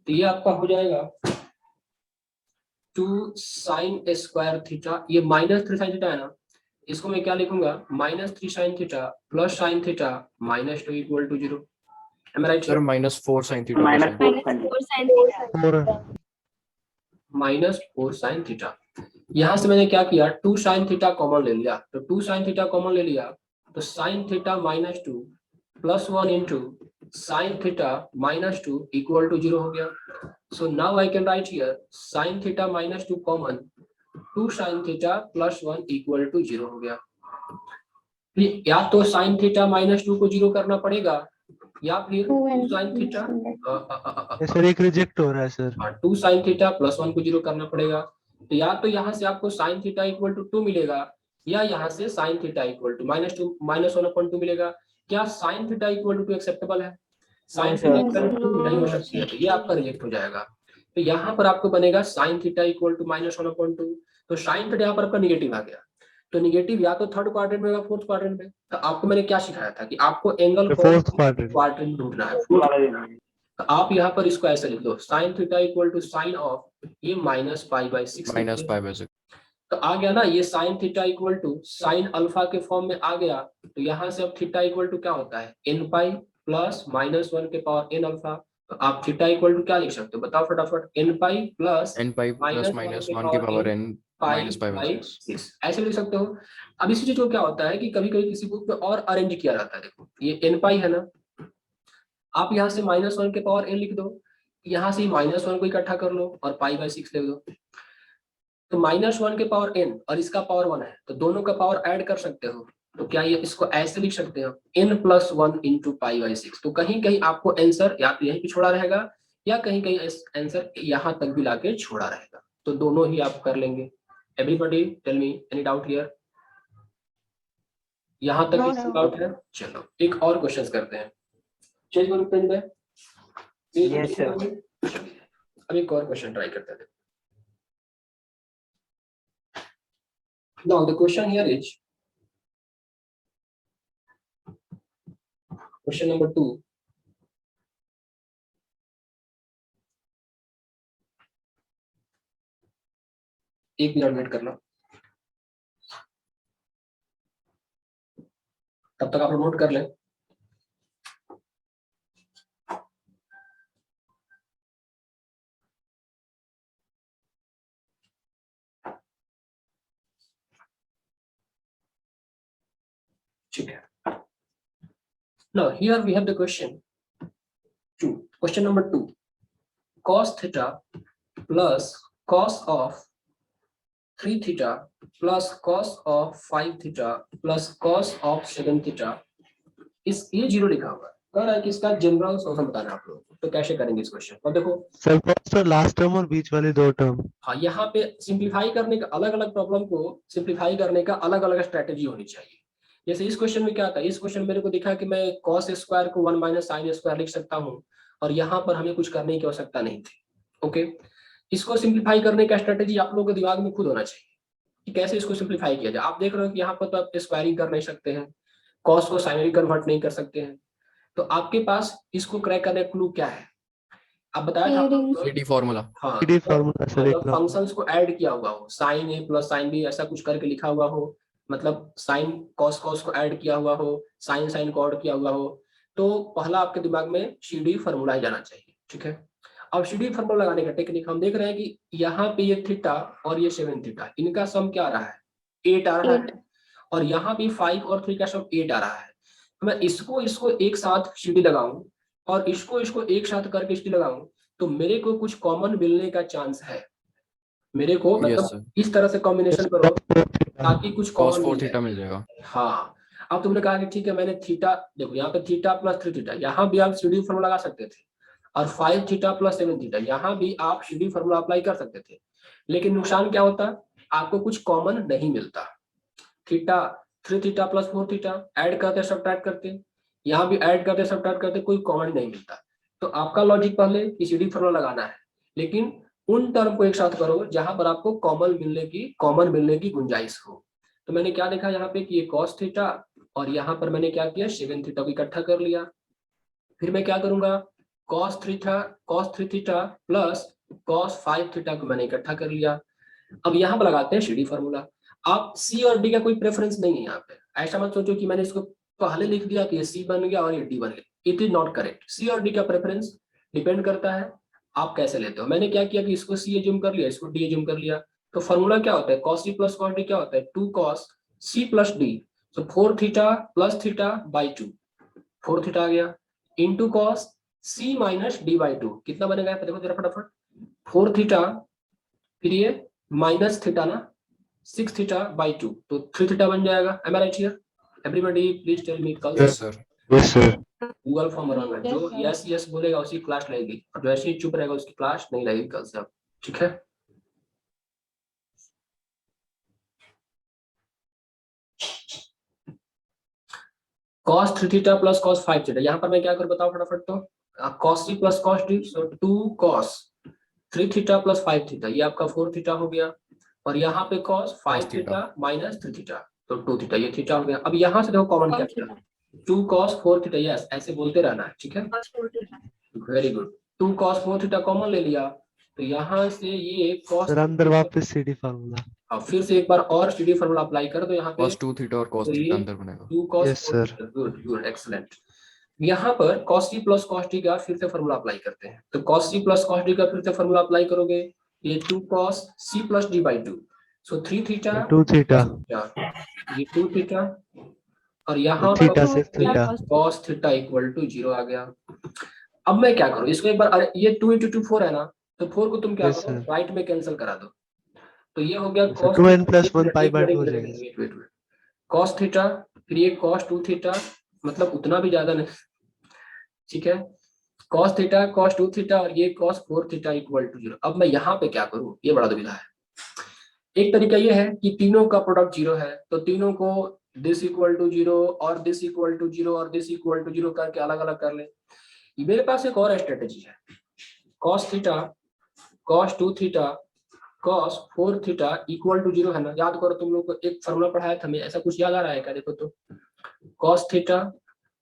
तो ये आपका हो जाएगा 2 sin स्क्वायर थीटा, ये माइनस 3 sin थीटा है ना, इसको मैं क्या लिखूंगा, minus 3 sin theta plus sin theta minus 2 equal to 0। Am I right, Sir, sir? -4 sin theta. -4 sin और -4 sin थीटा। यहाँ से मैंने क्या किया, 2 sin थीटा कॉमन ले लिया, तो 2 sin थीटा कॉमन ले लिया, तो sin theta minus 2 plus 1 into sin theta minus 2 equal to 0 हो गया। So now I can write here sin theta minus 2 common, 2 sin theta plus 1 equal to 0 हो गया। या तो sin थीटा माइनस 2 को 0 करना पड़ेगा, या फिर 2 sin थीटा सर एक रिजेक्ट हो रहा है सर। 2 sin थीटा प्लस 1 को 0 करना पड़ेगा। तो या तो यहाँ से आपको sin थीटा इक्वल टू 2 मिलेगा, या यहाँ से sin थीटा इक्वल टू -2 -1/2 मिलेगा। क्या sin theta equal to 2 acceptable है? Sine sir. Theta equal to नहीं हो सकती है, तो ये आपका रिजेक्ट हो जाएगा। तो यहाँ पर आपको बनेगा साइन थीटा इक्वल टू -1/2। तो साइन थीटा यहाँ पर आपका निगेटिव आ गया, तो निगेटिव या तो थर्ड क्वाड्रेंट में या फोर्थ क्वाड्रेंट में। तो आपको मैंने क्या सिखाया था कि आपको एंगल को फोर्थ क्वाड्रेंट। क्वाड्रेंट ढूंढना है। वाला देना है। तो आप यहाँ पर इसको ऐसे लिख दो, sine theta equal to sine of ये -π/6 minus pi by 6. तो आ गया ना, ये sine theta equal to sine alpha के फॉर्म में आ गया। तो यहाँ से अब थीटा इक्वल टू क्या होता है, n पाई प्लस -1 के पावर n अल्फा। तो आप थीटा इक्वल टू क्या लिख सकते हो, बताओ फटाफट, n pi plus n pi plus minus 1 की power n minus pi by 6. 6 ऐसे लिख सकते हो। अब इसी चीज को क्या होता है कि कभी कभी किसी बुक में और अरेंज किया जाता है। देखो ये n पाई है ना, आप यहाँ से -1 के पावर n लिख दो, यहाँ से -1 को इकट्ठा कर लो और π/6 लिख दो। तो -1 के पावर n और इसका पावर 1 है, तो दोनों का पावर ऐड कर सकते हो। तो क्या ये इसको ऐसे लिख सकते हो, n+1 इंटू π/6। तो कहीं कहीं आपको आंसर या तो यहीं पे छोड़ा रहेगा या कहीं कहीं आंसर यहाँ तक भी लाके छोड़ा रहेगा। तो दोनों ही आप कर लेंगे। Everybody tell me any doubt here, यहाँ तक No, किसी no. डाउट है? चलो एक और क्वेश्चन करते हैं। चेंज करो पेन पे। Yes, sir. चलिए अब एक और क्वेश्चन ट्राई करते हैं। Now the question here is question number 2. एक मिनट वेट करना, तब तक आप लोग नोट कर लें। ठीक है। Now here we have the question 2. Question number 2. Cos theta plus cos of 3 theta plus cos of 5 theta plus cos of 7 theta इस ये 0 लिखा हुआ है। कह रहा है कि इसका जनरल सॉल्यूशन बताना आप लोग। तो कैसे करेंगे इस क्वेश्चन को, देखो सर फर्स्ट और लास्ट टर्म और बीच वाली दो टर्म। हाँ, यहाँ पे सिंप्लीफाई करने का अलग अलग प्रॉब्लम को सिंप्लीफाई करने का अलग अलग स्ट्रेटेजी होनी चाहिए। जैसे इस क्वेश्चन में क्या था, इस क्वेश्चन मेरे को दिखा कि मैं cos स्क्वायर को 1 - sin स्क्वायर लिख सकता हूँ और यहाँ पर हमें कुछ करने की आवश्यकता नहीं थी। ओके, इसको सिंप्लीफाई करने का स्ट्रेटेजी आप लोगों के दिमाग में खुद होना चाहिए कि कैसे इसको सिंप्लीफाई किया जाए। आप देख रहे हो कि यहाँ पर तो आप स्क्वायरिंग कर नहीं सकते हैं, कॉस को साइन में कन्वर्ट नहीं कर सकते हैं। तो आपके पास इसको क्रैक करने का क्लू क्या है, आप बताया था Adding. CD formula. हाँ, CD फॉर्मूला से लिखना। फंक्शंस को ऐड किया हुआ हो, sin a plus sin b ऐसा कुछ करके लिखा हुआ हो, मतलब sin cos को ऐड किया हुआ हो, sin को ऐड किया हुआ हो, तो पहला आपके दिमाग में CD फॉर्मूला ही जाना चाहिए। ठीक है, अब CD फॉर्मूला लगाने का टेक्निक हम देख रहे हैं कि यहाँ पे ये थीटा और ये 7 थीटा, इनका सम क्या आ रहा है, 8 आ रहा है, और यहाँ पे 5 और 3 का सम 8 आ रहा है। मैं इसको एक साथ CD लगाऊं और इसको एक साथ करके CD लगाऊं, तो मेरे को कुछ कॉमन मिलने का चांस है। मेरे को Yes, मतलब sir. इस तरह से कॉम्बिनेशन करो ताकि कुछ Cos कॉमन 4 theta मिल जाएगा. हाँ, अब तुमने कहा कि ठीक है मैंने थीटा, देखो यहाँ पे थीटा प्लस 3 थीटा, यहाँ भी आप CD फॉर्मूला लगा सकते थे, और 5 थीटा प्लस 7 थीटा, यहाँ भी आप CD फॉर्मूला अप्लाई कर सकते थे। लेकिन नुकसान क्या होता, आपको कुछ कॉमन नहीं मिलता। Theta 3 theta plus 4 theta add करते सब्ट्रैक्ट करते, यहाँ भी ऐड करते सब्ट्रैक्ट करते, कोई कॉमन नहीं मिलता। तो आपका लॉजिक पहले कि CD फॉर्मूला लगाना है, लेकिन उन टर्म को एक साथ करो जहां पर आपको कॉमन मिलने की गुंजाइश हो। तो मैंने क्या देखा यहाँ पे कि ये cos थीटा और यहाँ पर मैंने क्या किया, 7 थीटा को इकट्ठा कर लिया। फिर मैं क्या करूंगा, cos 3 theta plus cos 5 theta को मैंने इकट्ठा कर लिया। अब यहाँ पर लगाते हैं CD फॉर्मूला। आप C और D का कोई प्रेफरेंस नहीं है यहाँ पे, ऐसा मत सोचो कि मैंने इसको पहले लिख दिया कि ये C बन गया और ये D बन गया। It is not correct. C और D का प्रेफरेंस डिपेंड करता है आप कैसे लेते हो। मैंने क्या किया कि इसको C एज्यूम कर लिया, इसको D एज्यूम कर लिया। तो फॉर्मूला क्या होता है, cos C plus cos D क्या होता है, 2 cos C प्लस D। तो 4 theta plus theta by 2, 4 theta आ गया, into cos C minus D by 2, कितना बनेगा देखो जरा फटाफट, 4 थीटा फिर ये माइनस थीटा ना, 6 थीटा बाई 2, तो 3 थीटा बन जाएगा। Am I right here? Everybody please tell me कल Yes, sir. Yes sir. Google form भरना है, जो यस यस बोलेगा उसकी क्लास लगेगी, और जो ऐसे ही चुप रहेगा उसकी क्लास नहीं लगेगी कल से। अब ठीक है, cos 3 theta plus cos 5 theta, यहाँ पर मैं क्या करूँ बताओ फटाफट। तो cos c plus cos d, so 2 cos 3 theta plus 5 theta, ये आपका 4 थीटा हो गया, और यहाँ पे cos 5 Cos theta theta. Minus 3 theta, तो 2 थीटा, ये थीटा हो गया। अब यहाँ से देखो कॉमन क्या किया, 2 cos 4 थीटा, यस ऐसे बोलते रहना है, ठीक है, very good. 2 cos 4 theta common ले लिया, तो यहाँ से ये cos सर अंदर वापस सीडी फार्मूला। अब फिर से एक बार और सीडी फार्मूला अप्लाई कर दो यहाँ पे, cos 2 theta और cos तो theta ये अंदर बनेगा। 2 cos Yes, 4 sir. Theta, good good excellent. यहाँ पर cos c plus cos d का फिर से फार्मूला अप्लाई करते हैं, तो cos c plus cos d का फिर से फार्मूला अप्लाई करोगे, ये 2 cos c plus d by 2, so 3 theta 2 theta ये 2 थीटा, और यहाँ थीटा पर 6 theta. cos theta equal to 0 आ गया। अब मैं क्या करूँ इसको एक बार, अरे ये 2 into 2 4 है ना, तो 4 को तुम क्या Yes, करो sir. राइट में कैंसिल करा दो, तो ये हो गया Yes, sir. cos 2n plus 1 pi by 2 हो wait, जाएगा। wait, wait, wait. cos theta, फिर ये cos 2 थीटा, मतलब उतना भी ज्यादा नहीं, ठीक है, cos थीटा cos 2 थीटा और ये cos 4 थीटा इक्वल टू 0। अब मैं यहाँ पे क्या करूँ, ये बड़ा दुविधा है। एक तरीका ये है कि तीनों का प्रोडक्ट 0 है, तो तीनों को दिस इक्वल टू 0 और दिस इक्वल टू 0 और दिस इक्वल टू 0 करके अलग अलग कर ले। मेरे पास एक और स्ट्रेटेजी है, cos theta cos 2 theta cos 4 theta equal to 0 है ना, याद करो तुम लोग को एक फार्मूला पढ़ाया था हमें, ऐसा कुछ याद आ रहा है क्या, देखो तो cos theta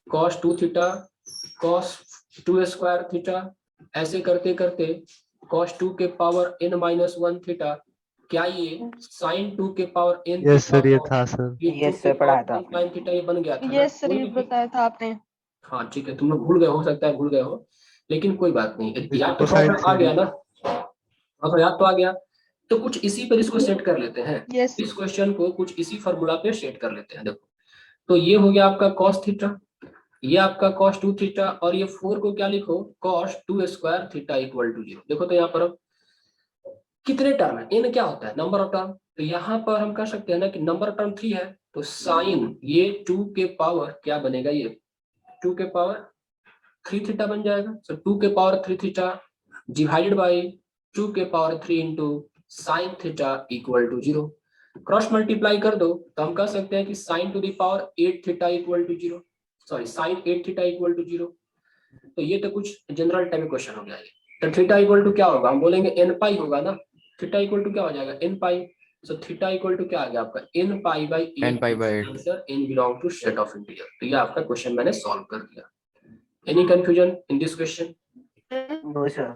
cos 2 theta cos 2 square theta, ऐसे करते करते cos 2 के पावर n माइनस 1 थीटा, क्या ये sin 2 के पावर n यस सर ये था सर। Yes, sir, पढ़ाया था आपने। sin थीटा ये बन गया था ना? ये सर कोई ये भी- बताया था आपने। हाँ ठीक है, तुम लोग भूल गए, हो सकता है भूल गए हो, लेकिन कोई बात नहीं, याद तो Cosine थोड़ा सा आ theory। गया ना, तो याद तो आ गया, तो कुछ इसी पर इसको सेट कर लेते हैं, यस इस क्वेश्चन को कुछ इसी फार्मूला पे सेट कर लेते हैं। देखो तो ये हो गया आपका cos थीटा, ये आपका cos 2 थीटा, और ये 4 को क्या लिखो cos 2 square theta equal to 0। देखो तो यहाँ पर अब कितने टर्म है, n क्या होता है नंबर ऑफ टर्म, तो यहाँ पर हम कह सकते हैं ना कि नंबर ऑफ टर्म 3 है, तो साइन ये 2 के पावर क्या बनेगा, ये 2 के पावर 3 थीटा बन जाएगा, सो 2 के पावर 3 थीटा डिवाइडेड बाय 2 के power 3 into sine theta equal to 0। Cross multiply कर दो तो हम कह सकते हैं कि sine to the power 8 theta equal to 0, sorry sine 8 theta equal to 0। तो ये तो कुछ जनरल टाइप क्वेश्चन हो गया, ये तो थीटा इक्वल टू क्या होगा, हम बोलेंगे n पाई होगा ना, थीटा इक्वल टू क्या हो जाएगा n pi, so theta equal to क्या आ गया आपका n pi by 8, n pi by 8। Answer n belong to set of integer. तो ये आपका क्वेश्चन मैंने सॉल्व कर दिया। Any confusion in this question? No, sir.